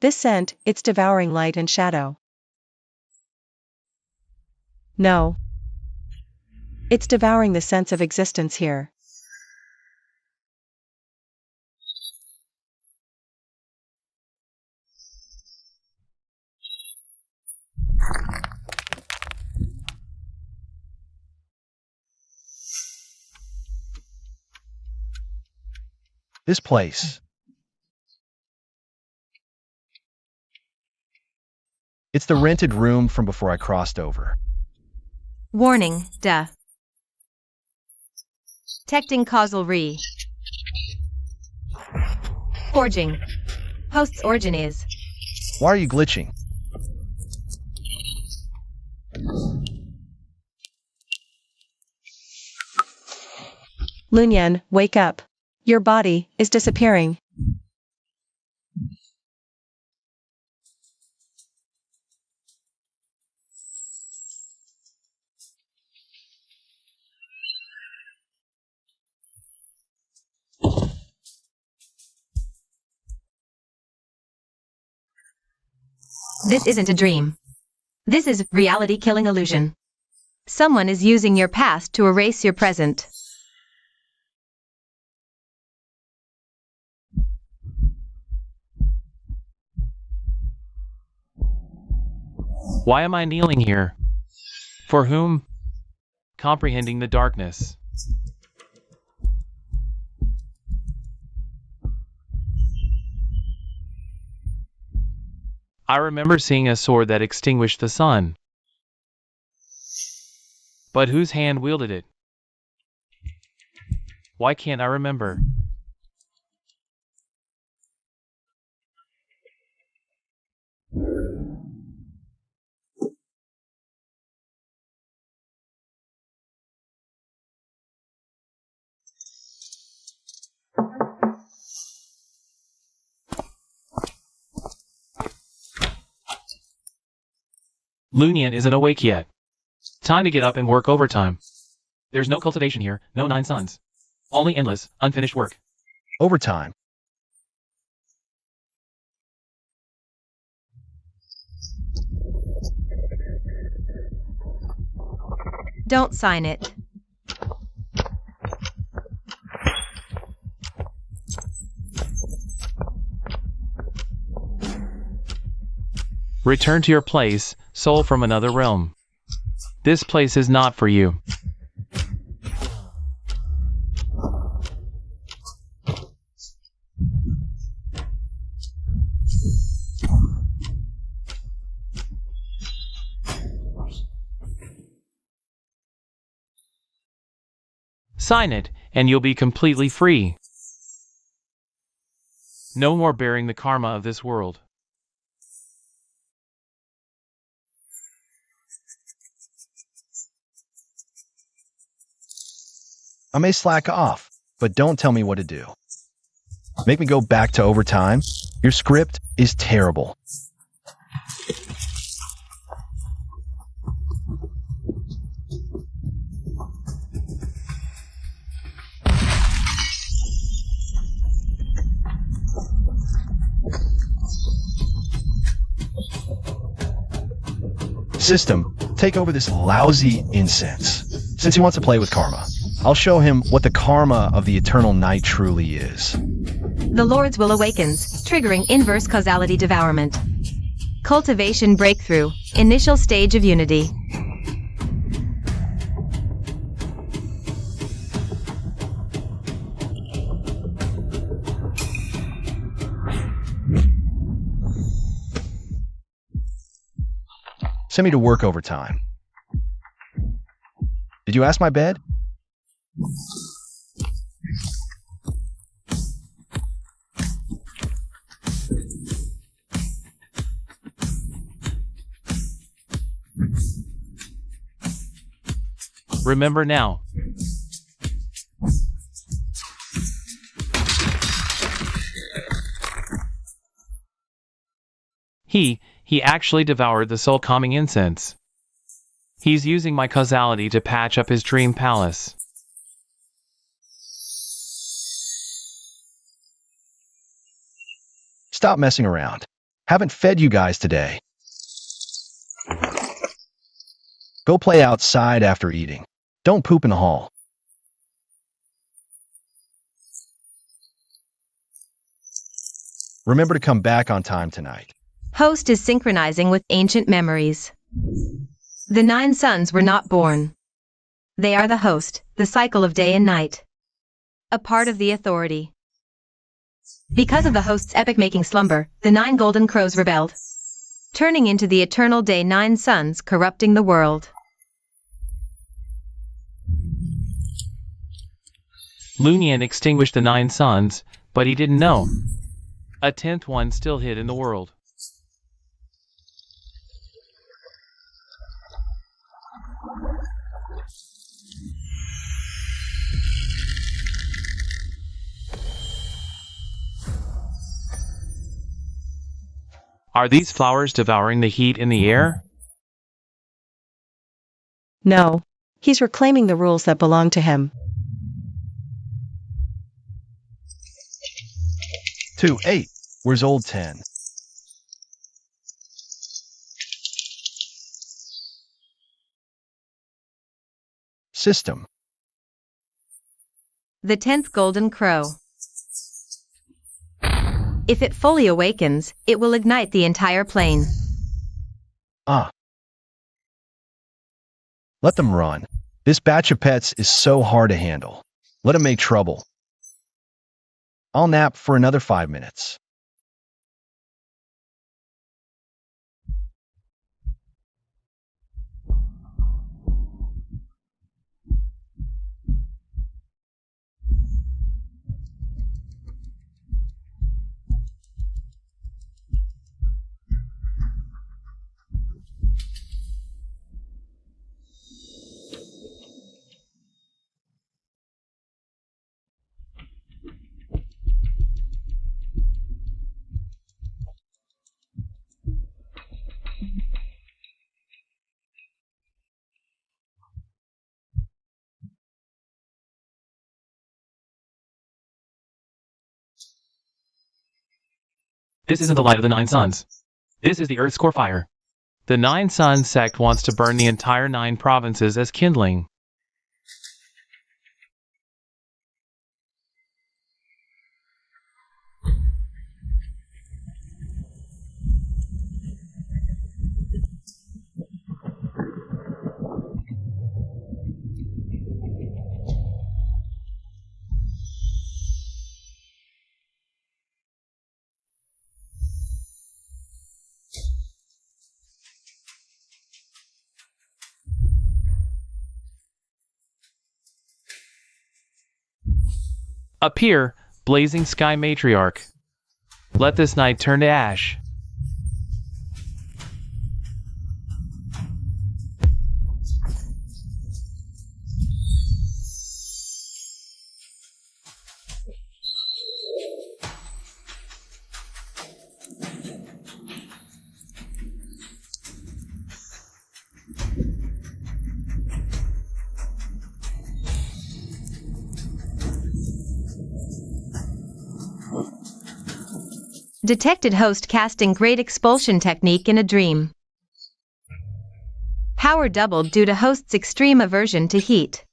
This scent, it's devouring light and shadow. No. It's devouring the sense of existence here. This place. It's the rented room from before I crossed over. Warning, death. Detecting causal re. Forging. Host's origin is. Why are you glitching? Lunyan, wake up. Your body is disappearing. This isn't a dream. This is reality-killing illusion. Someone is using your past to erase your present. Why am I kneeling here? For whom? Comprehending the darkness. I remember seeing a sword that extinguished the sun. But whose hand wielded it? Why can't I remember? Lunyan isn't awake yet. Time to get up and work overtime. There's no cultivation here, no 9 suns. Only endless, unfinished work. Overtime. Don't sign it. Return to your place, soul from another realm. This place is not for you. Sign it, and you'll be completely free. No more bearing the karma of this world. I may slack off, but don't tell me what to do. Make me go back to overtime? Your script is terrible. System, take over this lousy incense. Since he wants to play with karma, I'll show him what the karma of the eternal night truly is. The Lord's will awakens, triggering inverse causality devourment. Cultivation breakthrough, initial stage of unity. Send me to work overtime. Did you ask my bed? Remember now. He actually devoured the soul-calming incense. He's using my causality to patch up his dream palace. Stop messing around. Haven't fed you guys today. Go play outside after eating. Don't poop in the hall. Remember to come back on time tonight. Host is synchronizing with ancient memories. The 9 suns were not born. They are the host, the cycle of day and night. A part of the authority. Because of the host's epic-making slumber, the 9 golden crows rebelled, turning into the eternal day 9 suns corrupting the world. Lunian extinguished the 9 suns, but he didn't know. A 10th one still hid in the world. Are these flowers devouring the heat in the air? No. He's reclaiming the rules that belong to him. 2, 8. Where's old 10? System. The 10th golden crow. If it fully awakens, it will ignite the entire plane. Ah. Let them run. This batch of pets is so hard to handle. Let them make trouble. I'll nap for another 5 minutes. This isn't the light of the 9 suns. This is the Earth's core fire. The 9 Suns sect wants to burn the entire 9 provinces as kindling. Appear, blazing sky matriarch. Let this night turn to ash. Detected host casting great expulsion technique in a dream. Power doubled due to host's extreme aversion to heat.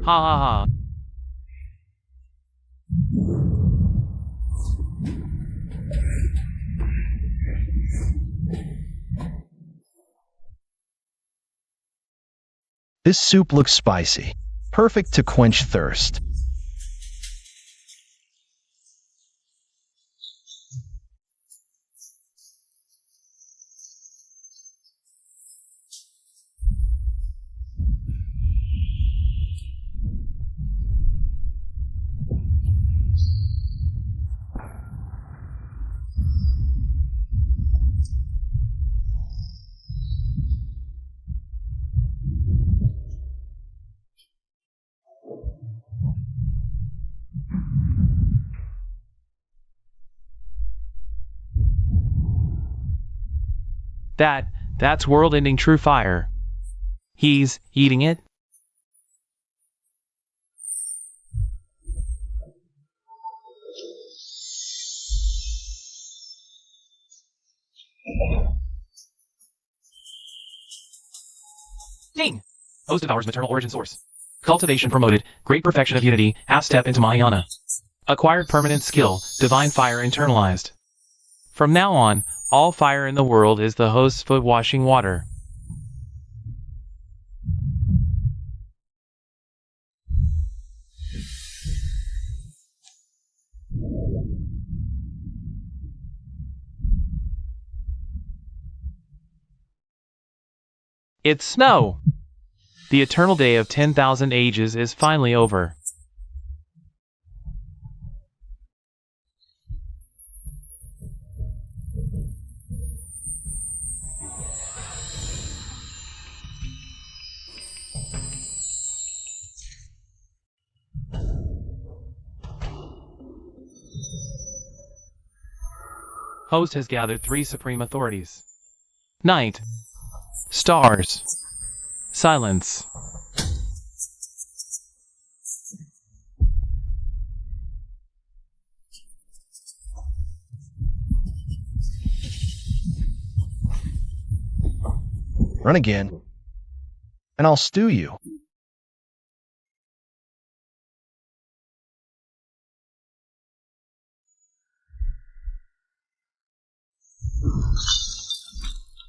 Ha ha ha. This soup looks spicy. Perfect to quench thirst. That's world-ending true fire. He's eating it? Ding! Host devours maternal origin source. Cultivation promoted, great perfection of unity, half step into Mahayana. Acquired permanent skill, divine fire internalized. From now on, all fire in the world is the host's foot washing water. It's snow! The eternal day of 10,000 ages is finally over. Host has gathered 3 supreme authorities. Night. Stars. Silence. Run again, and I'll stew you.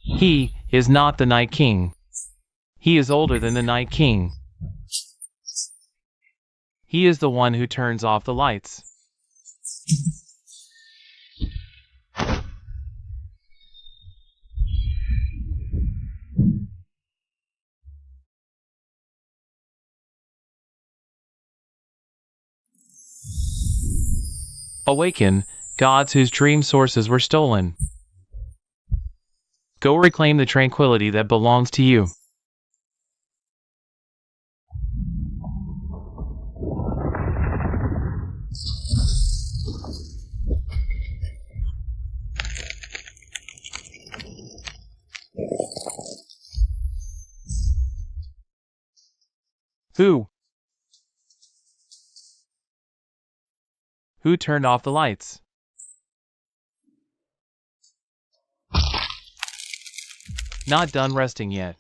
He is not the Night King. He is older than the Night King. He is the one who turns off the lights. Awaken, gods whose dream sources were stolen. Go reclaim the tranquility that belongs to you. Who? Who turned off the lights? Not done resting yet.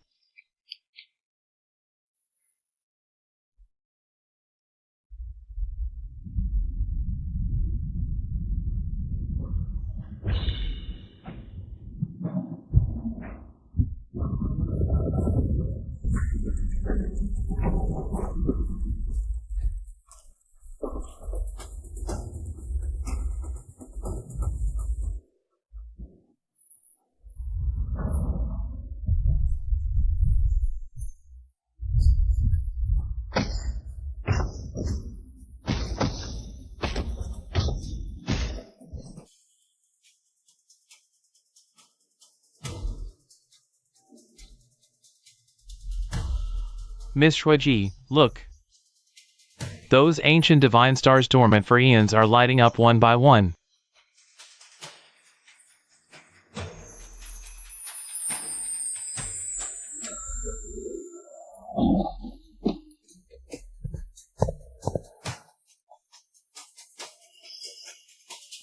Miss Shuiji, look. Those ancient divine stars dormant for eons are lighting up one by one.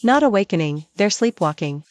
Not awakening, they're sleepwalking.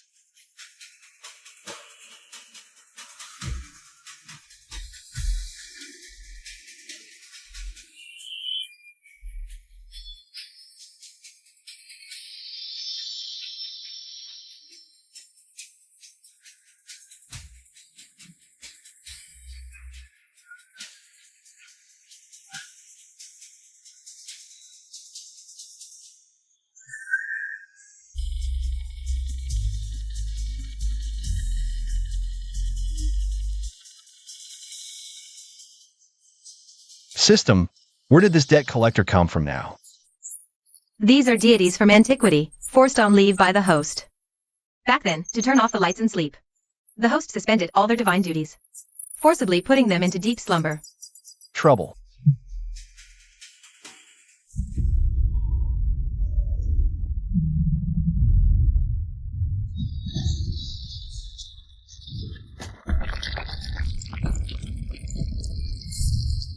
System, where did this debt collector come from now? These are deities from antiquity, forced on leave by the host. Back then, to turn off the lights and sleep. The host suspended all their divine duties, forcibly putting them into deep slumber. Trouble.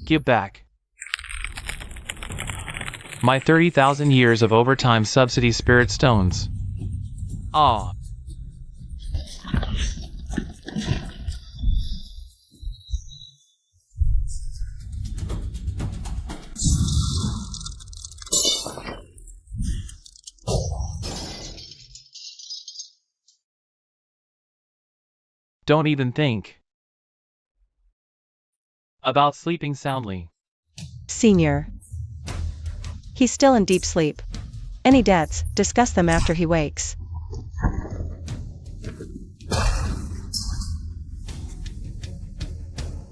Give back. My 30,000 years of overtime subsidy spirit stones. Ah. Don't even think about sleeping soundly. Senior. He's still in deep sleep. Any debts, discuss them after he wakes.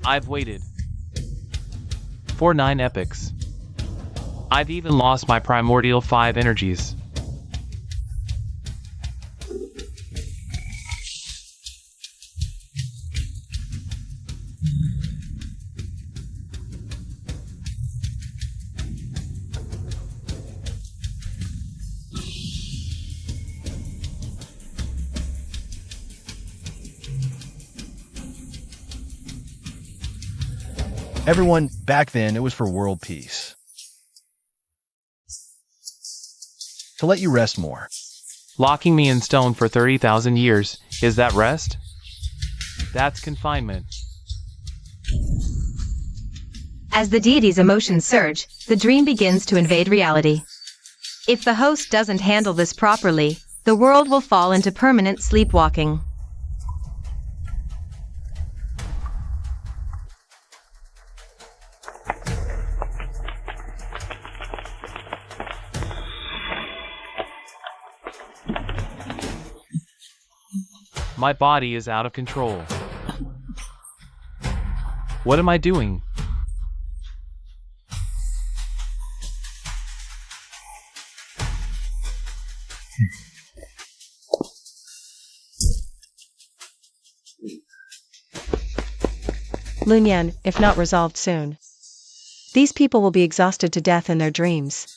I've waited for 9 epochs. I've even lost my primordial 5 energies. Everyone, back then, it was for world peace. To let you rest more. Locking me in stone for 30,000 years, is that rest? That's confinement. As the deity's emotions surge, the dream begins to invade reality. If the host doesn't handle this properly, the world will fall into permanent sleepwalking. My body is out of control. What am I doing? Lunyan, if not resolved soon. These people will be exhausted to death in their dreams.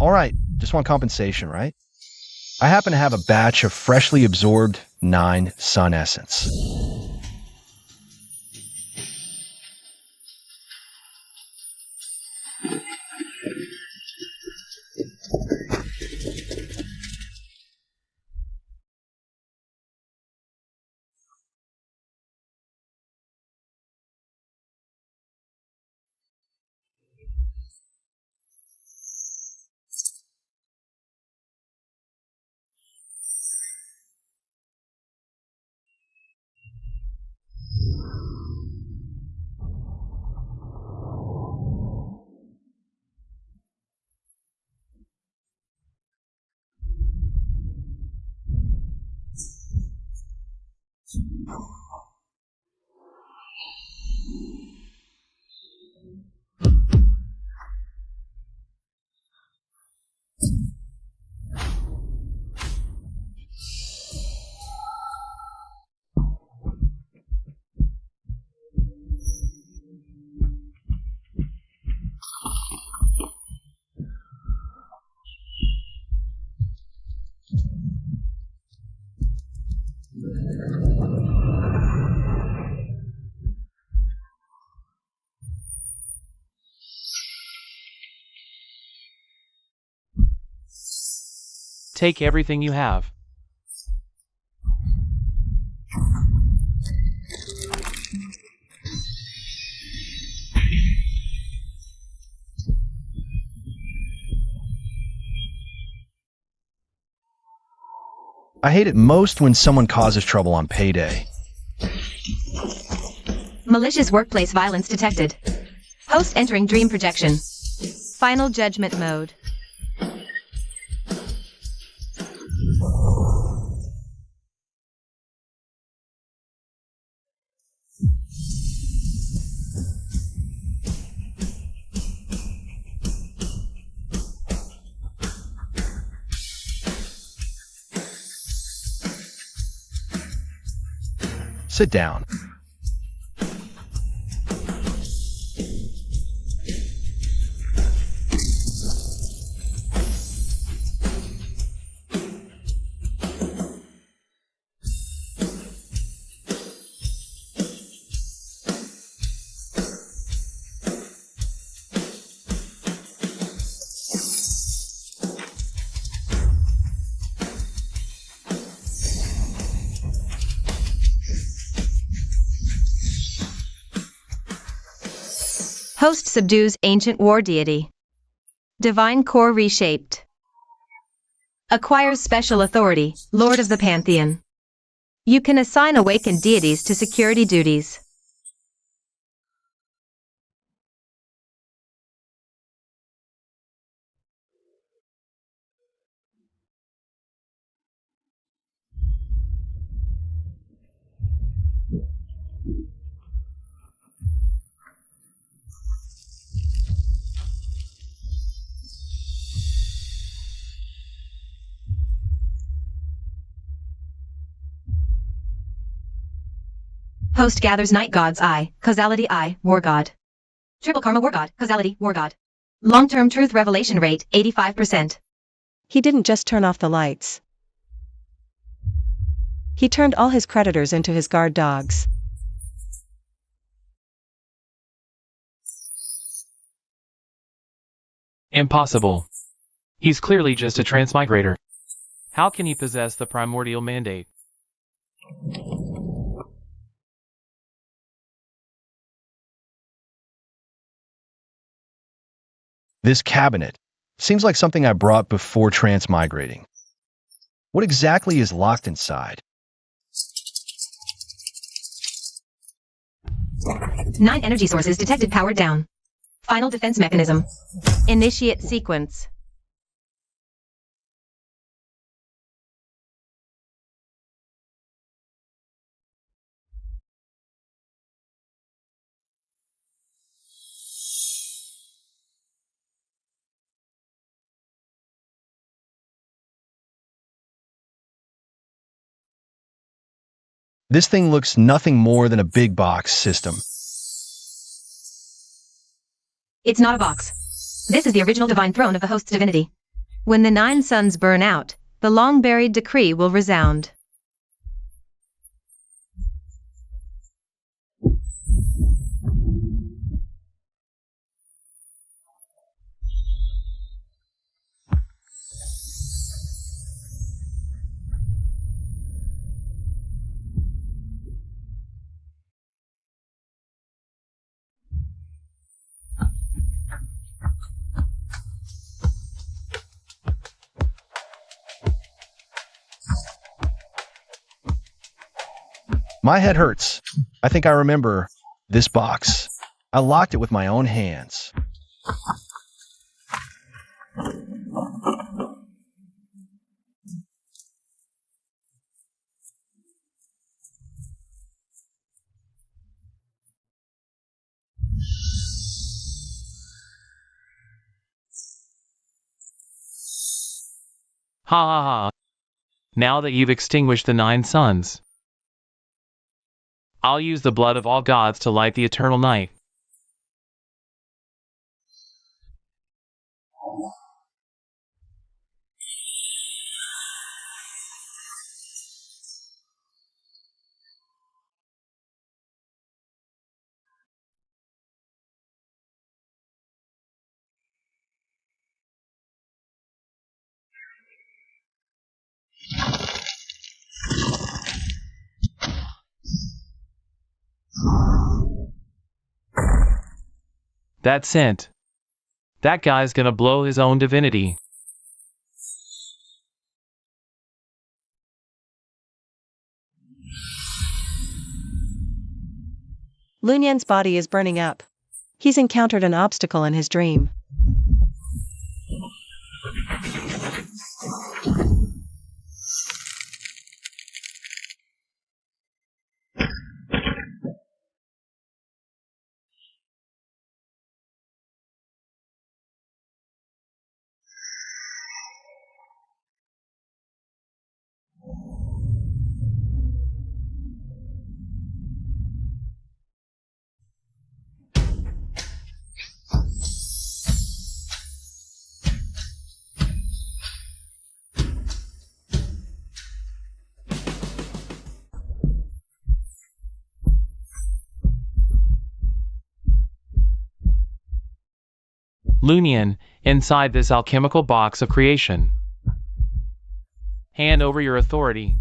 All right, just want compensation, right? I happen to have a batch of freshly absorbed 9 sun essence. Take everything you have. I hate it most when someone causes trouble on payday. Malicious workplace violence detected. Host entering dream projection. Final judgment mode. Sit down. Host subdues ancient war deity. Divine core reshaped. Acquires special authority, Lord of the Pantheon. You can assign awakened deities to security duties. Host gathers Night God's Eye, Causality Eye, War God. Triple Karma War God, Causality, War God. Long-term truth revelation rate, 85%. He didn't just turn off the lights. He turned all his creditors into his guard dogs. Impossible. He's clearly just a transmigrator. How can he possess the primordial mandate? This cabinet seems like something I brought before transmigrating. What exactly is locked inside? 9 energy sources detected, powered down. Final defense mechanism. Initiate sequence. This thing looks nothing more than a big box system. It's not a box. This is the original divine throne of the host's divinity. When the 9 suns burn out, the long-buried decree will resound. My head hurts. I think I remember this box. I locked it with my own hands. Ha ha ha. Now that you've extinguished the 9 suns, I'll use the blood of all gods to light the eternal night. That scent. That guy's gonna blow his own divinity. Lunyan's body is burning up. He's encountered an obstacle in his dream. Lunyan, inside this alchemical box of creation. Hand over your authority.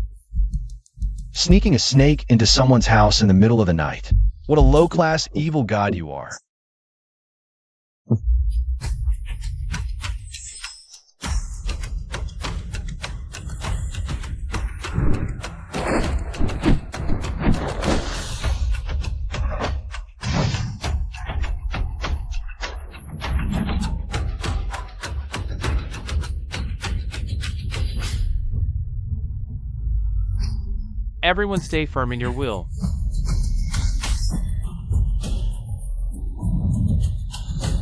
Sneaking a snake into someone's house in the middle of the night. What a low-class evil god you are. Everyone stay firm in your will.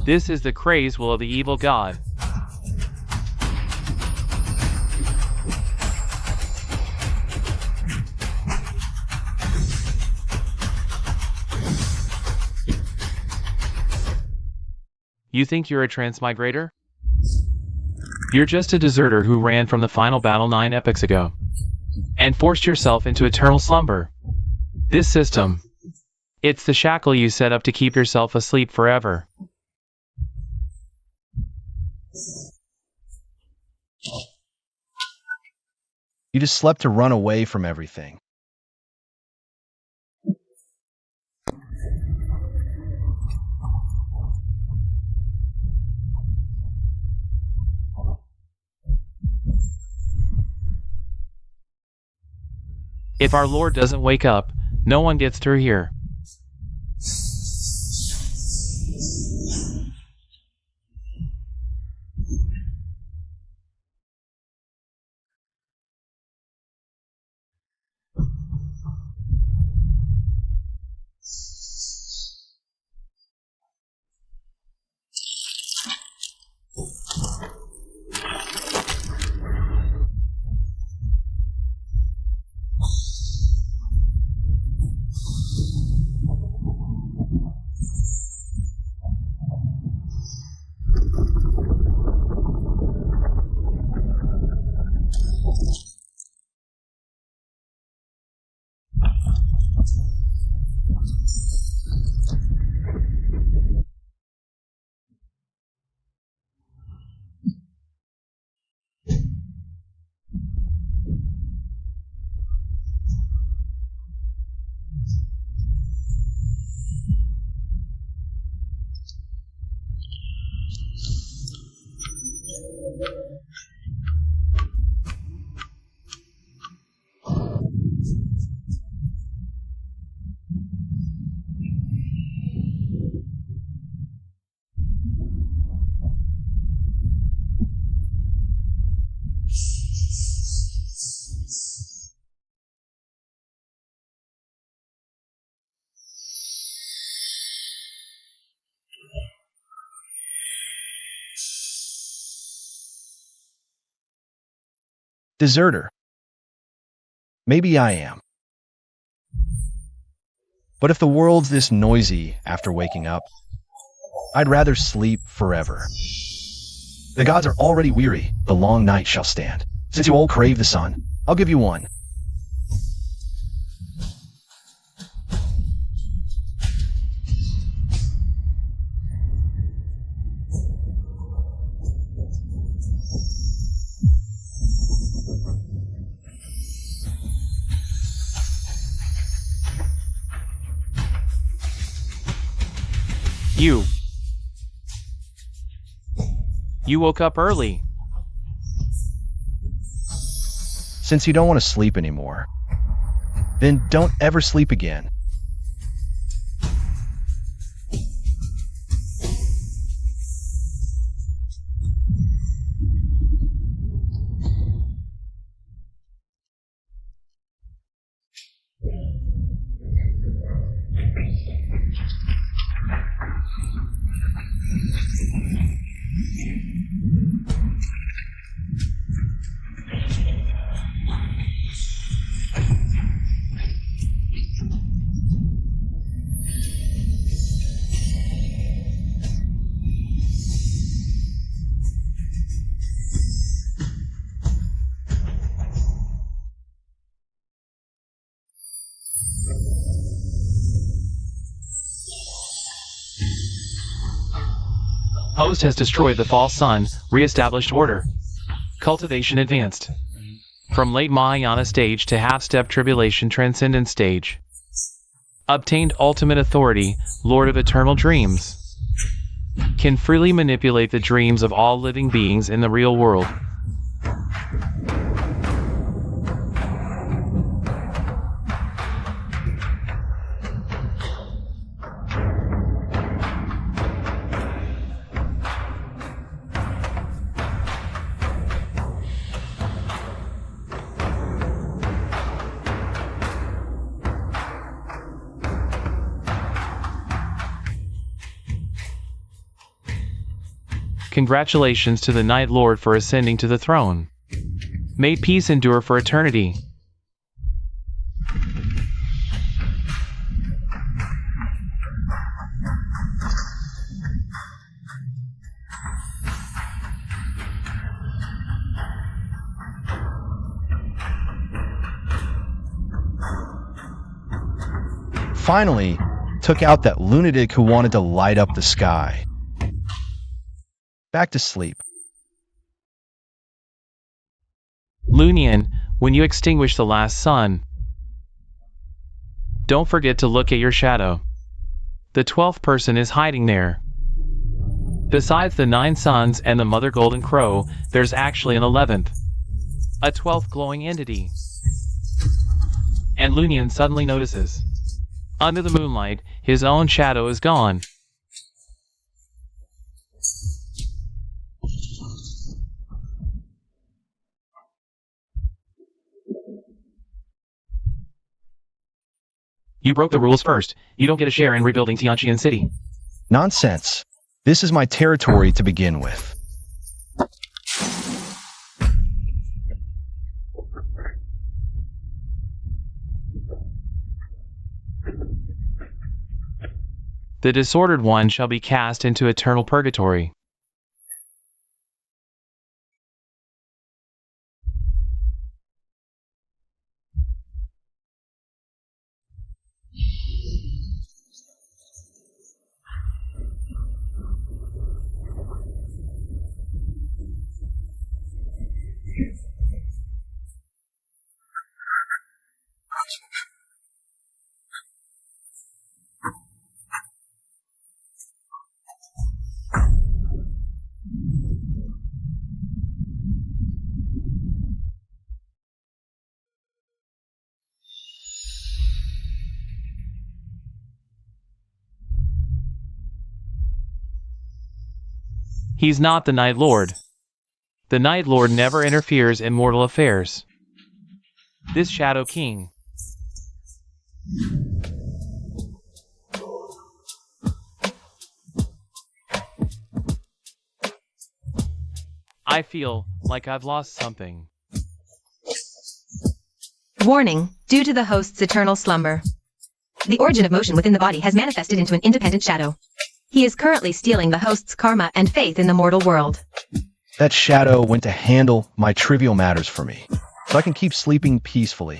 This is the crazed will of the evil god. You think you're a transmigrator? You're just a deserter who ran from the final battle 9 epochs ago and forced yourself into eternal slumber. This system, it's the shackle you set up to keep yourself asleep forever. You just slept to run away from everything. If our Lord doesn't wake up, no one gets through here. Deserter. Maybe I am. But if the world's this noisy after waking up, I'd rather sleep forever. The gods are already weary, the long night shall stand. Since you all crave the sun, I'll give you one. You woke up early. Since you don't want to sleep anymore, then don't ever sleep again. Host has destroyed the false sun, re-established order. Cultivation advanced. From late Mahayana stage to half-step tribulation transcendent stage. Obtained ultimate authority, Lord of eternal dreams. Can freely manipulate the dreams of all living beings in the real world. Congratulations to the Night Lord for ascending to the throne. May peace endure for eternity. Finally, took out that lunatic who wanted to light up the sky. Back to sleep. Lunian, when you extinguish the last sun, don't forget to look at your shadow. The 12th person is hiding there. Besides the 9 suns and the Mother Golden Crow, there's actually an 11th. A 12th glowing entity. And Lunian suddenly notices. Under the moonlight, his own shadow is gone. You broke the rules first. You don't get a share in rebuilding Tianqian City. Nonsense. This is my territory to begin with. The disordered one shall be cast into eternal purgatory. He's not the Night Lord. The Night Lord never interferes in mortal affairs. This Shadow King. I feel like I've lost something. Warning, due to the host's eternal slumber. The origin of motion within the body has manifested into an independent shadow. He is currently stealing the host's karma and faith in the mortal world. That shadow went to handle my trivial matters for me, so I can keep sleeping peacefully.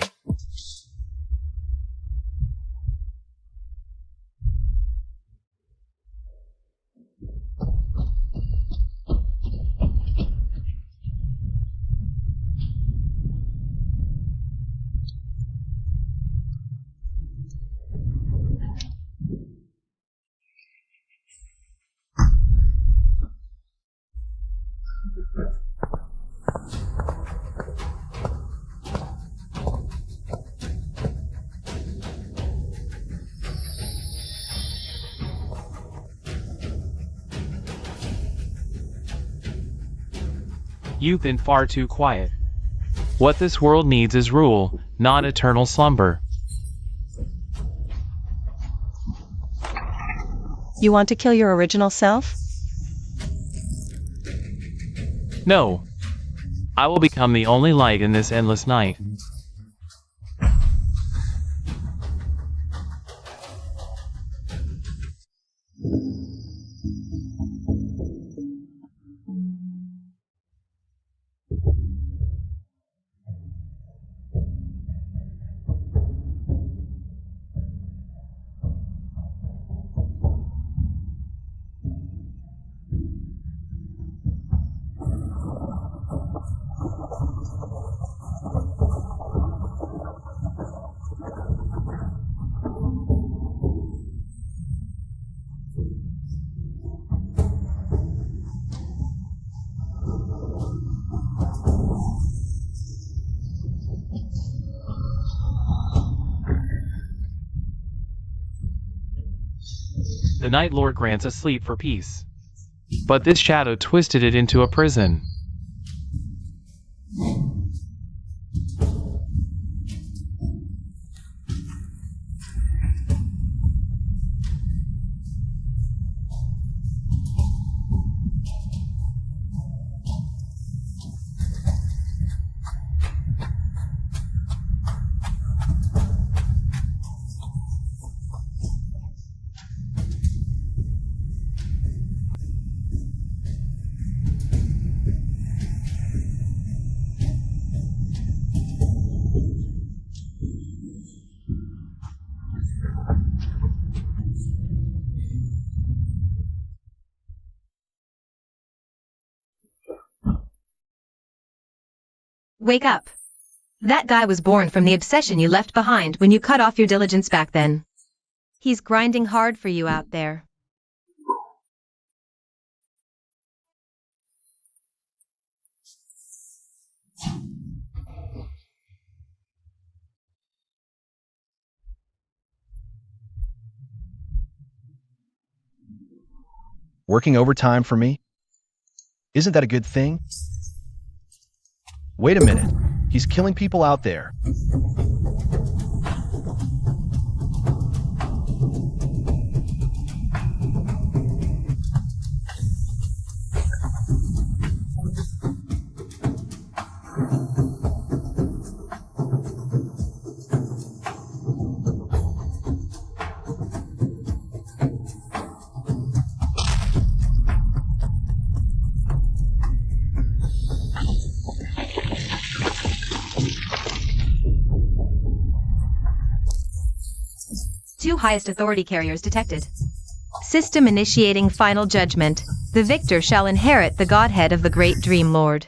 You've been far too quiet. What this world needs is rule, not eternal slumber. You want to kill your original self? No. I will become the only light in this endless night. The Night Lord grants us sleep for peace. But this shadow twisted it into a prison. Wake up. That guy was born from the obsession you left behind when you cut off your diligence back then. He's grinding hard for you out there. Working overtime for me? Isn't that a good thing? Wait a minute. He's killing people out there. Two highest authority carriers detected. System initiating final judgment. The victor shall inherit the godhead of the great Dream Lord.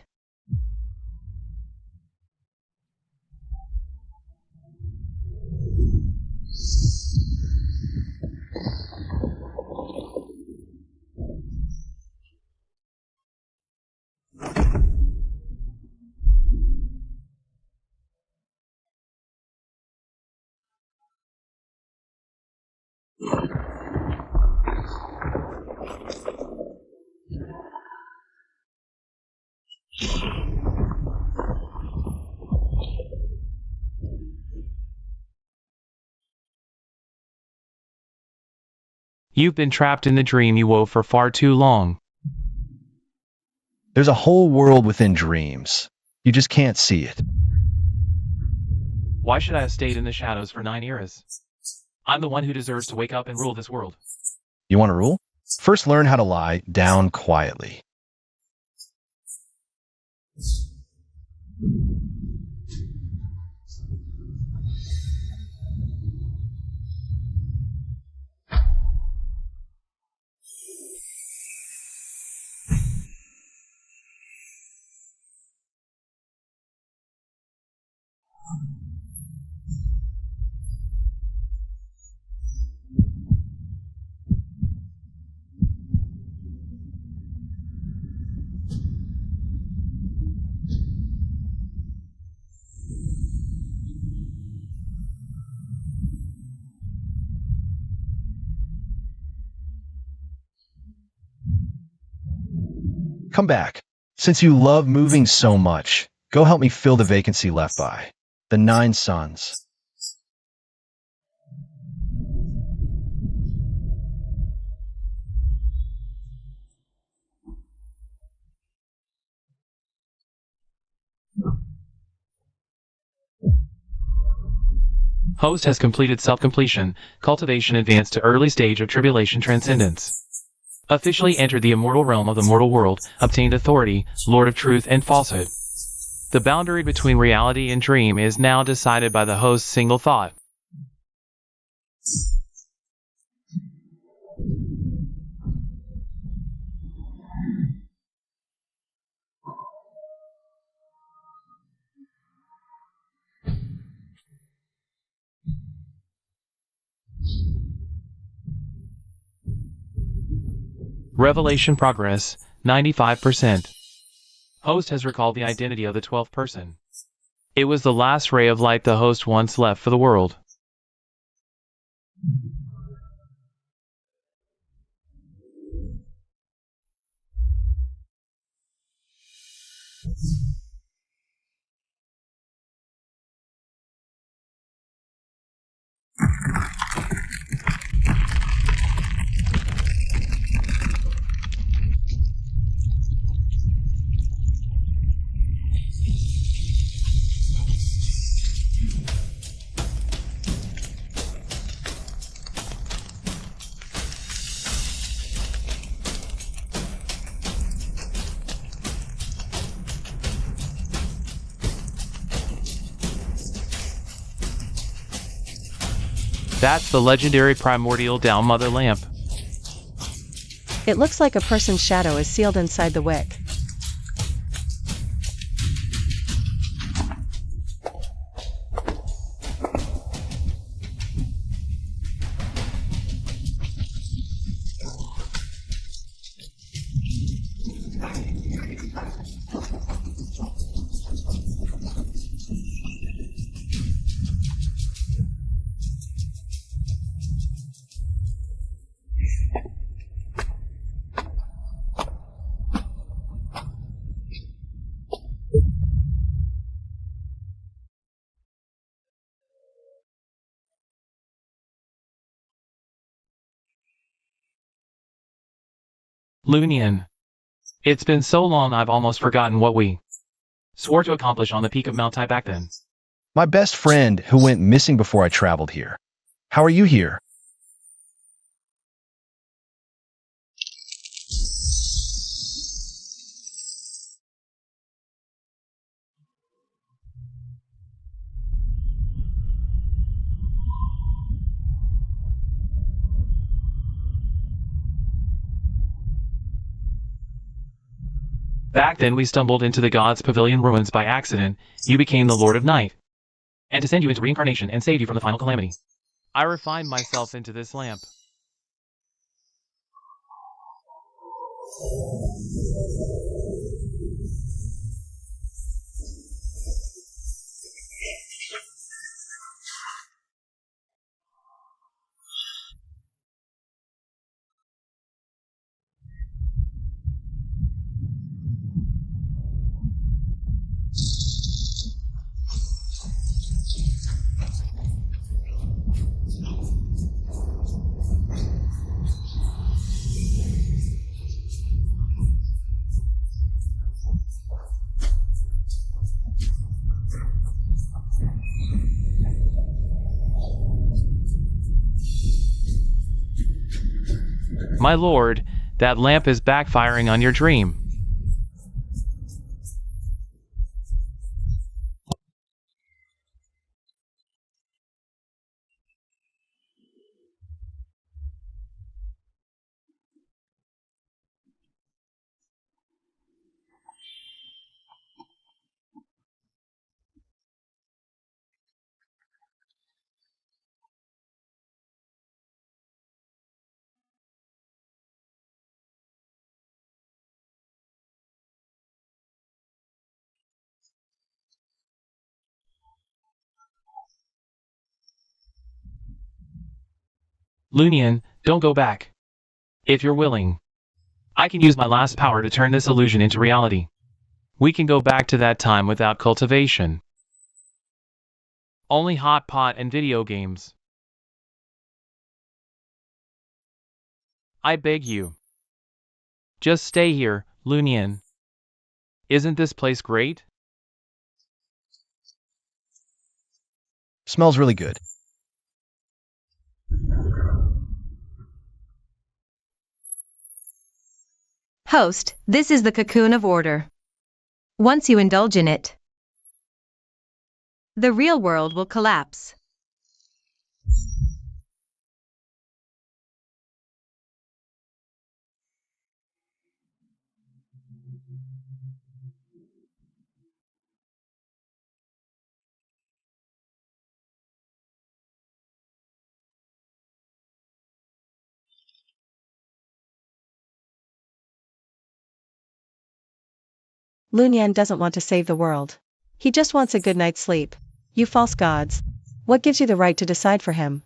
You've been trapped in the dream you wove for far too long. There's a whole world within dreams. You just can't see it. Why should I have stayed in the shadows for 9 eras? I'm the one who deserves to wake up and rule this world. You want to rule? First learn how to lie down quietly. Come back. Since you love moving so much, go help me fill the vacancy left by the 9 suns. Host has completed self-completion, cultivation advanced to early stage of tribulation transcendence. Officially entered the immortal realm of the mortal world, obtained authority, lord of truth and falsehood. The boundary between reality and dream is now decided by the host's single thought. Revelation progress, 95%. Host has recalled the identity of the 12th person. It was the last ray of light the host once left for the world. That's the legendary primordial down mother lamp. It looks like a person's shadow is sealed inside the wick. Lunian. It's been so long I've almost forgotten what we swore to accomplish on the peak of Mount Tai back then. My best friend who went missing before I traveled here. How are you here? Back then we stumbled into the God's Pavilion ruins by accident. You became the Lord of Night. And to send you into reincarnation and save you from the final calamity. I refined myself into this lamp. My lord, that lamp is backfiring on your dream. Lunian, don't go back. If you're willing, I can use my last power to turn this illusion into reality. We can go back to that time without cultivation. Only hot pot and video games. I beg you. Just stay here, Lunian. Isn't this place great? Smells really good. Host, this is the cocoon of order. Once you indulge in it, the real world will collapse. Lunyan doesn't want to save the world. He just wants a good night's sleep. You false gods. What gives you the right to decide for him?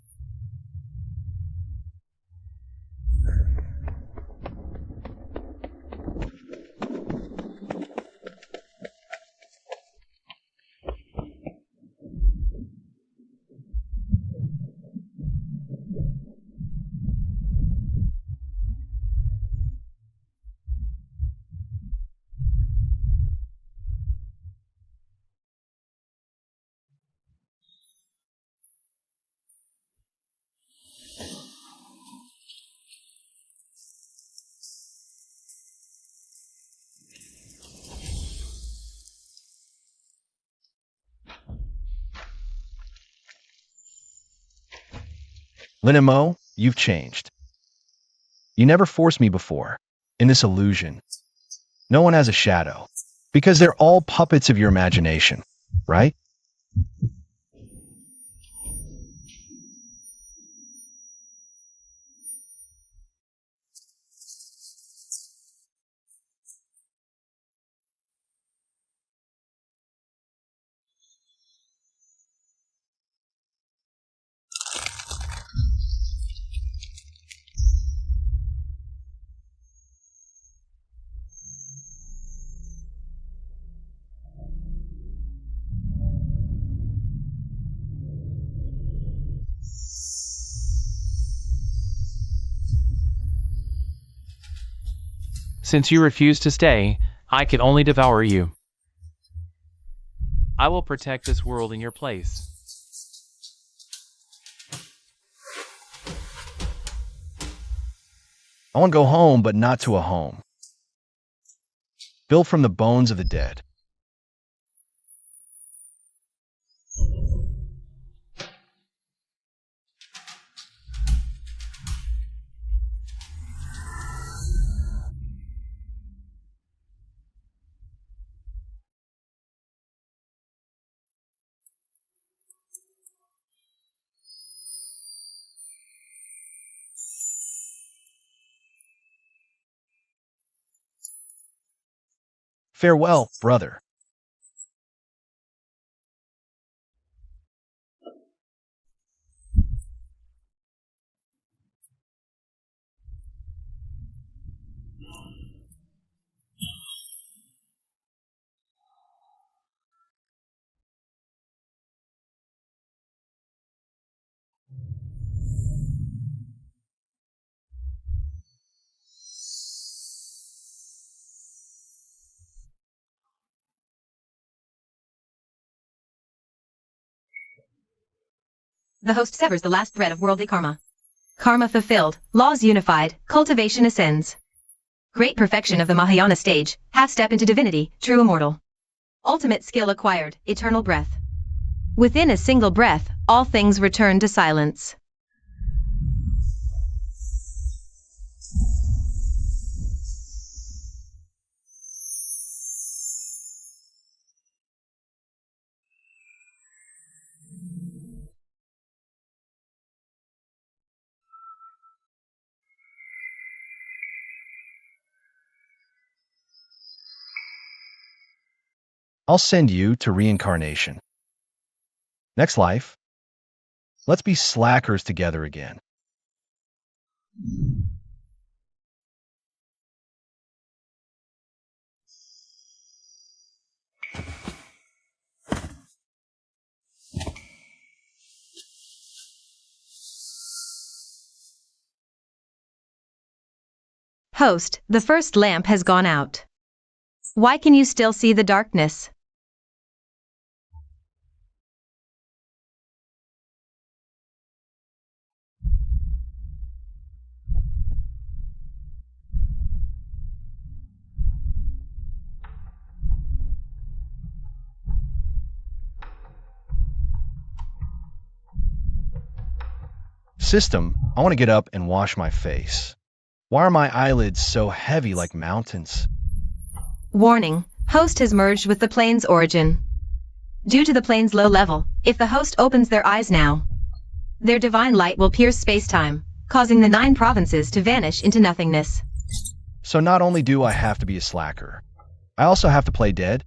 Lin and Mo, you've changed. You never forced me before. In this illusion, no one has a shadow. Because they're all puppets of your imagination, right? Since you refuse to stay, I can only devour you. I will protect this world in your place. I want to go home, but not to a home. Built from the bones of the dead. Farewell, brother. The host severs the last thread of worldly karma. Karma fulfilled, laws unified, cultivation ascends. Great perfection of the Mahayana stage, half step into divinity, true immortal. Ultimate skill acquired, eternal breath. Within a single breath, all things return to silence. I'll send you to reincarnation. Next life, let's be slackers together again. Host, the first lamp has gone out. Why can you still see the darkness? System, I want to get up and wash my face. Why are my eyelids so heavy like mountains? Warning, host has merged with the plane's origin. Due to the plane's low level, if the host opens their eyes now, their divine light will pierce space-time, causing the 9 provinces to vanish into nothingness. So not only do I have to be a slacker, I also have to play dead?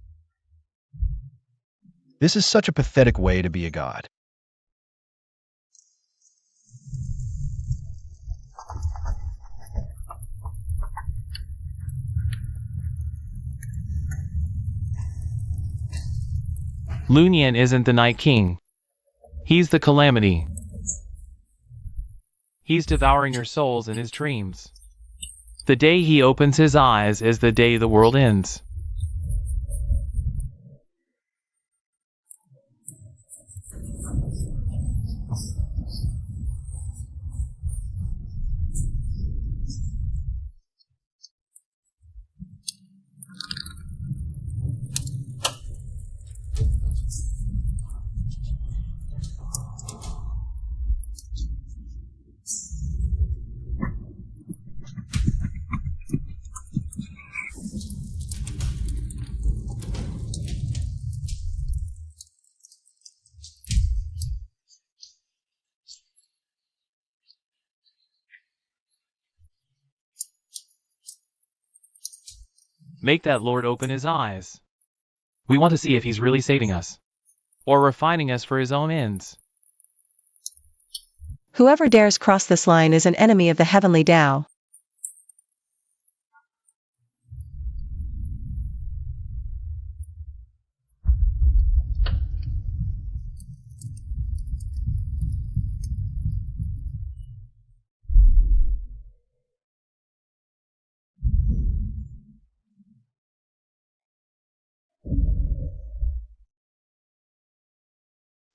This is such a pathetic way to be a god. Lunyan isn't the Night King. He's the Calamity. He's devouring your souls in his dreams. The day he opens his eyes is the day the world ends. Make that Lord open his eyes. We want to see if he's really saving us, or refining us for his own ends. Whoever dares cross this line is an enemy of the heavenly Tao.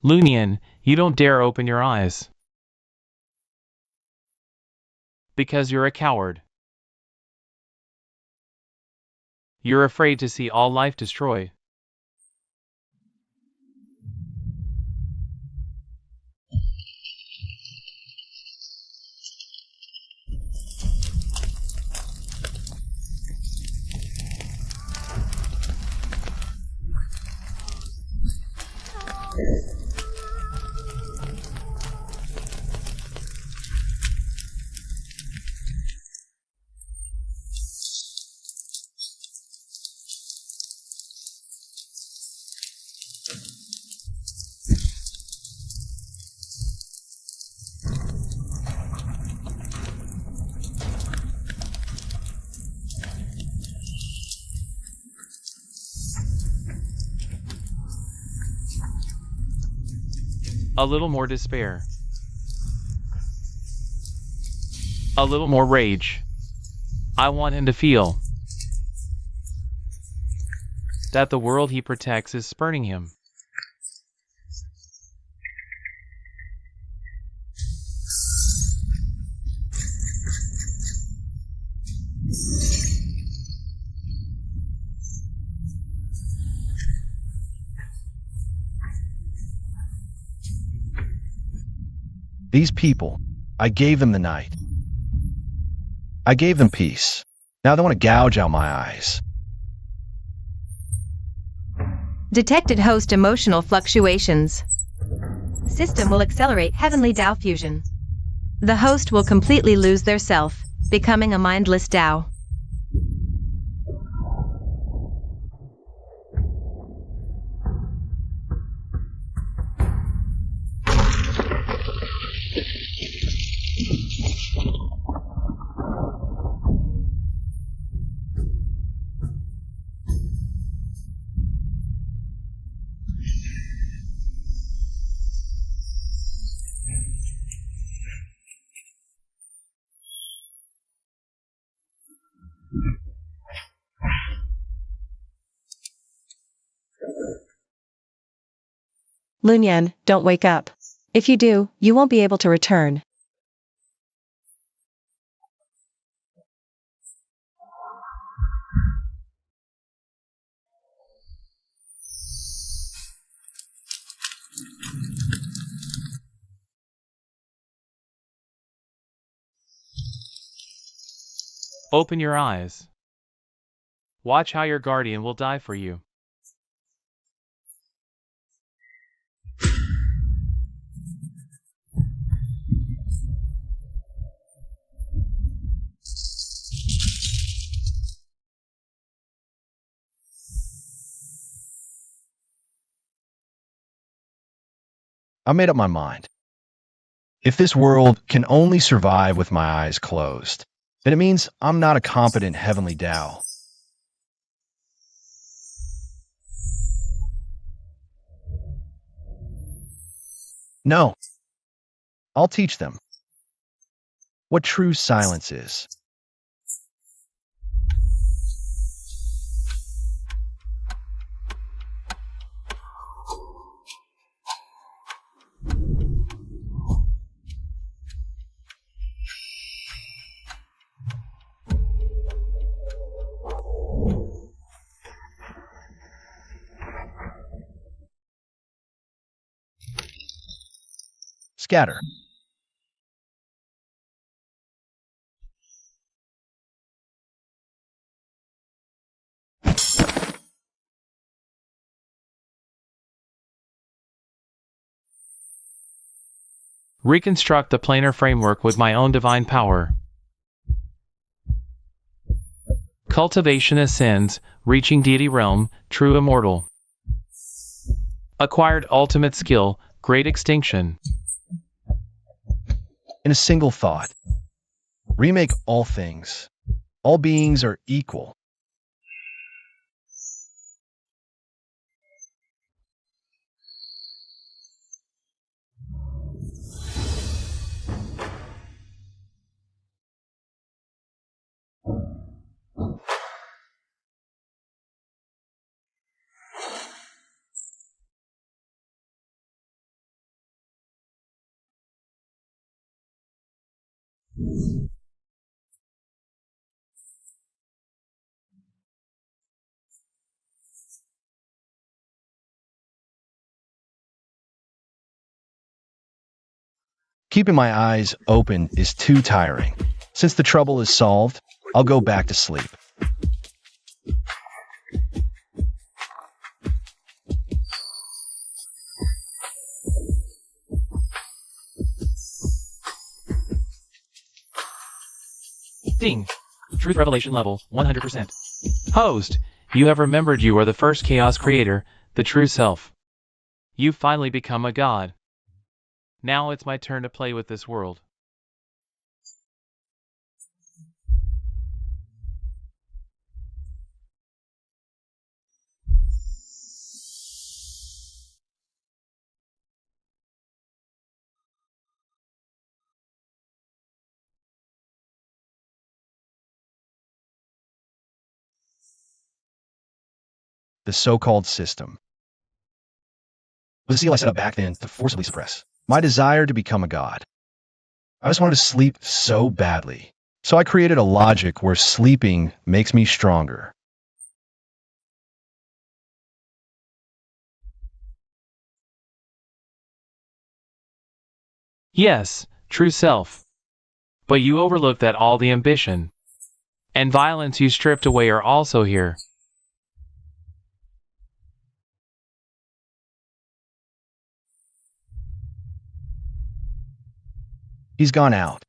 Lunyan, you don't dare open your eyes. Because you're a coward. You're afraid to see all life destroyed. A little more despair. A little more rage. I want him to feel that the world he protects is spurning him. These people, I gave them the night. I gave them peace. Now they want to gouge out my eyes. Detected host emotional fluctuations. System will accelerate heavenly Tao fusion. The host will completely lose their self, becoming a mindless Tao. Lunyan, don't wake up. If you do, you won't be able to return. Open your eyes. Watch how your guardian will die for you. I made up my mind. If this world can only survive with my eyes closed, then it means I'm not a competent heavenly Tao. No, I'll teach them what true silence is. Scatter. Reconstruct the planar framework with my own divine power. Cultivation ascends, reaching deity realm, true immortal. Acquired ultimate skill, great extinction. In a single thought. Remake all things. All beings are equal. Keeping my eyes open is too tiring. Since the trouble is solved, I'll go back to sleep. Ding! Truth revelation level, 100%. Host, you have remembered you are the first chaos creator, the true self. You've finally become a god. Now it's my turn to play with this world. The so-called system was a seal I set up back then to forcibly suppress my desire to become a god. I just wanted to sleep so badly. So I created a logic where sleeping makes me stronger. Yes, true self. But you overlook that all the ambition and violence you stripped away are also here. He's gone out.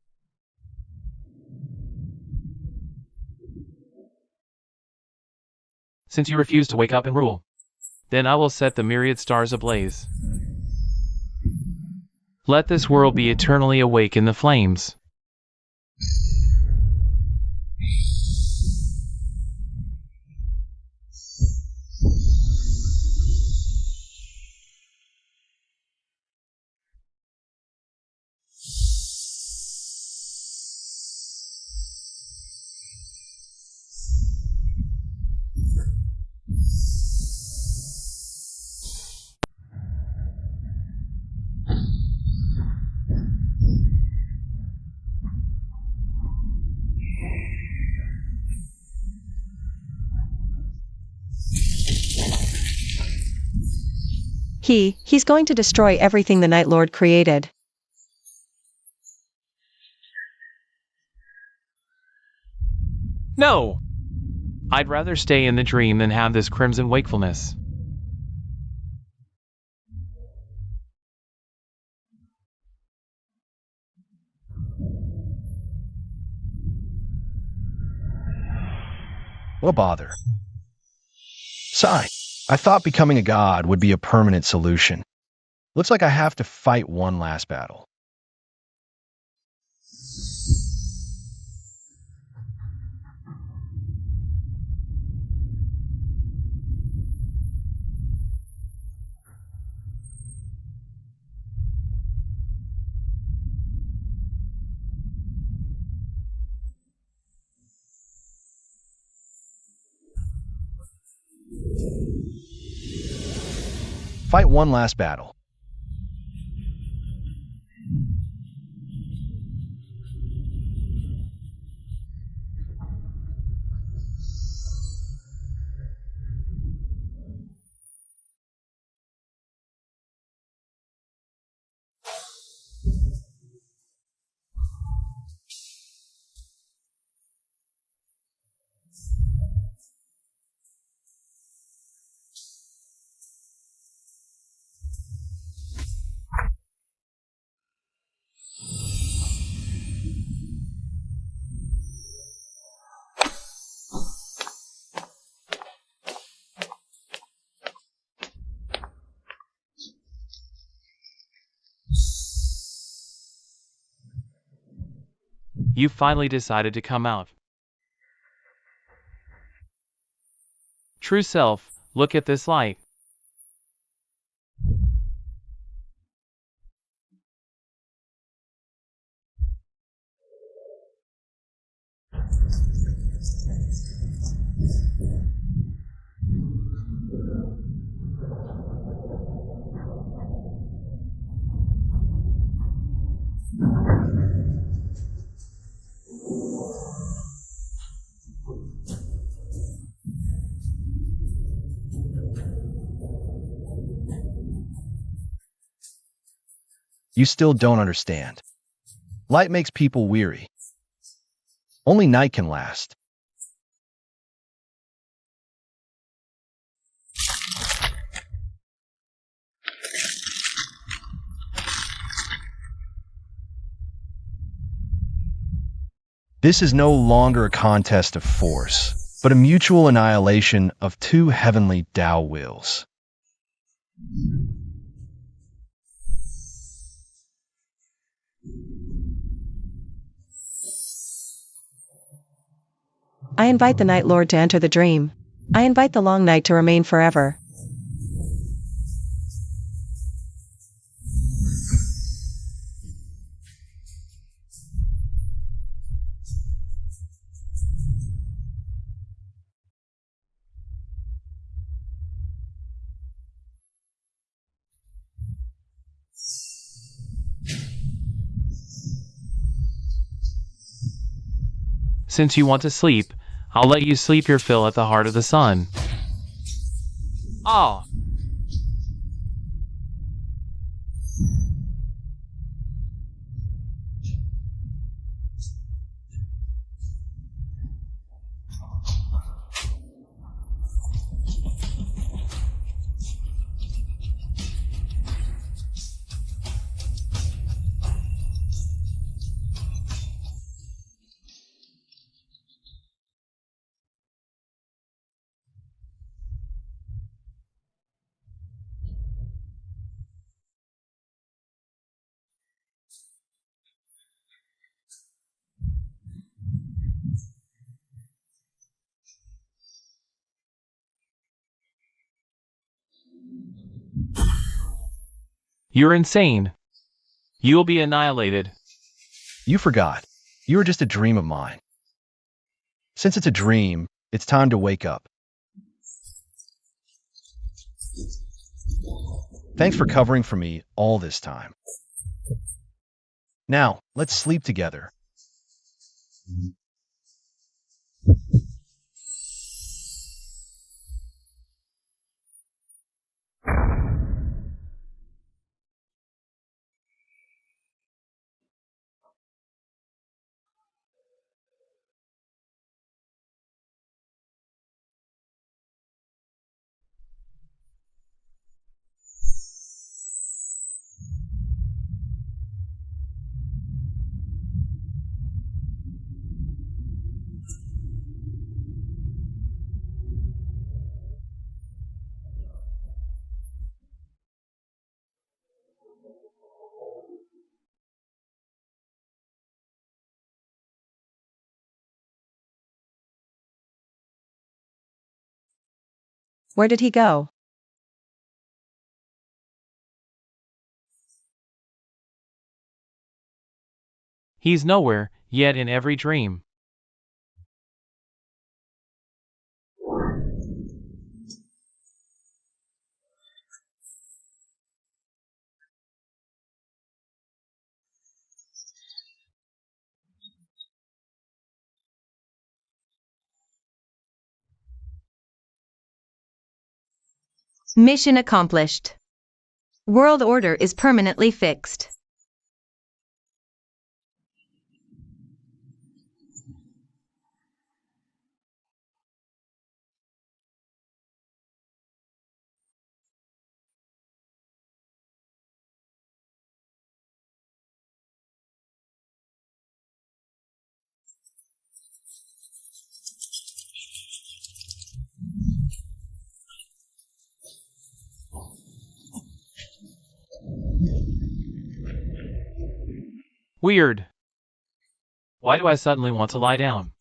Since you refuse to wake up and rule, then I will set the myriad stars ablaze. Let this world be eternally awake in the flames. He's going to destroy everything the Night Lord created. No! I'd rather stay in the dream than have this crimson wakefulness. What a bother. Sigh. I thought becoming a god would be a permanent solution. Looks like I have to fight one last battle. Fight one last battle. You finally decided to come out. True self, look at this light. You still don't understand. Light makes people weary. Only night can last. This is no longer a contest of force, but a mutual annihilation of two heavenly Tao wills. I invite the Night Lord to enter the dream. I invite the long night to remain forever. Since you want to sleep, I'll let you sleep your fill at the heart of the sun. Ah! You're insane. You will be annihilated. You forgot. You are just a dream of mine. Since it's a dream, it's time to wake up. Thanks for covering for me all this time. Now, let's sleep together. Where did he go? He's nowhere, yet in every dream. Mission accomplished. World order is permanently fixed. Weird. Why do I suddenly want to lie down?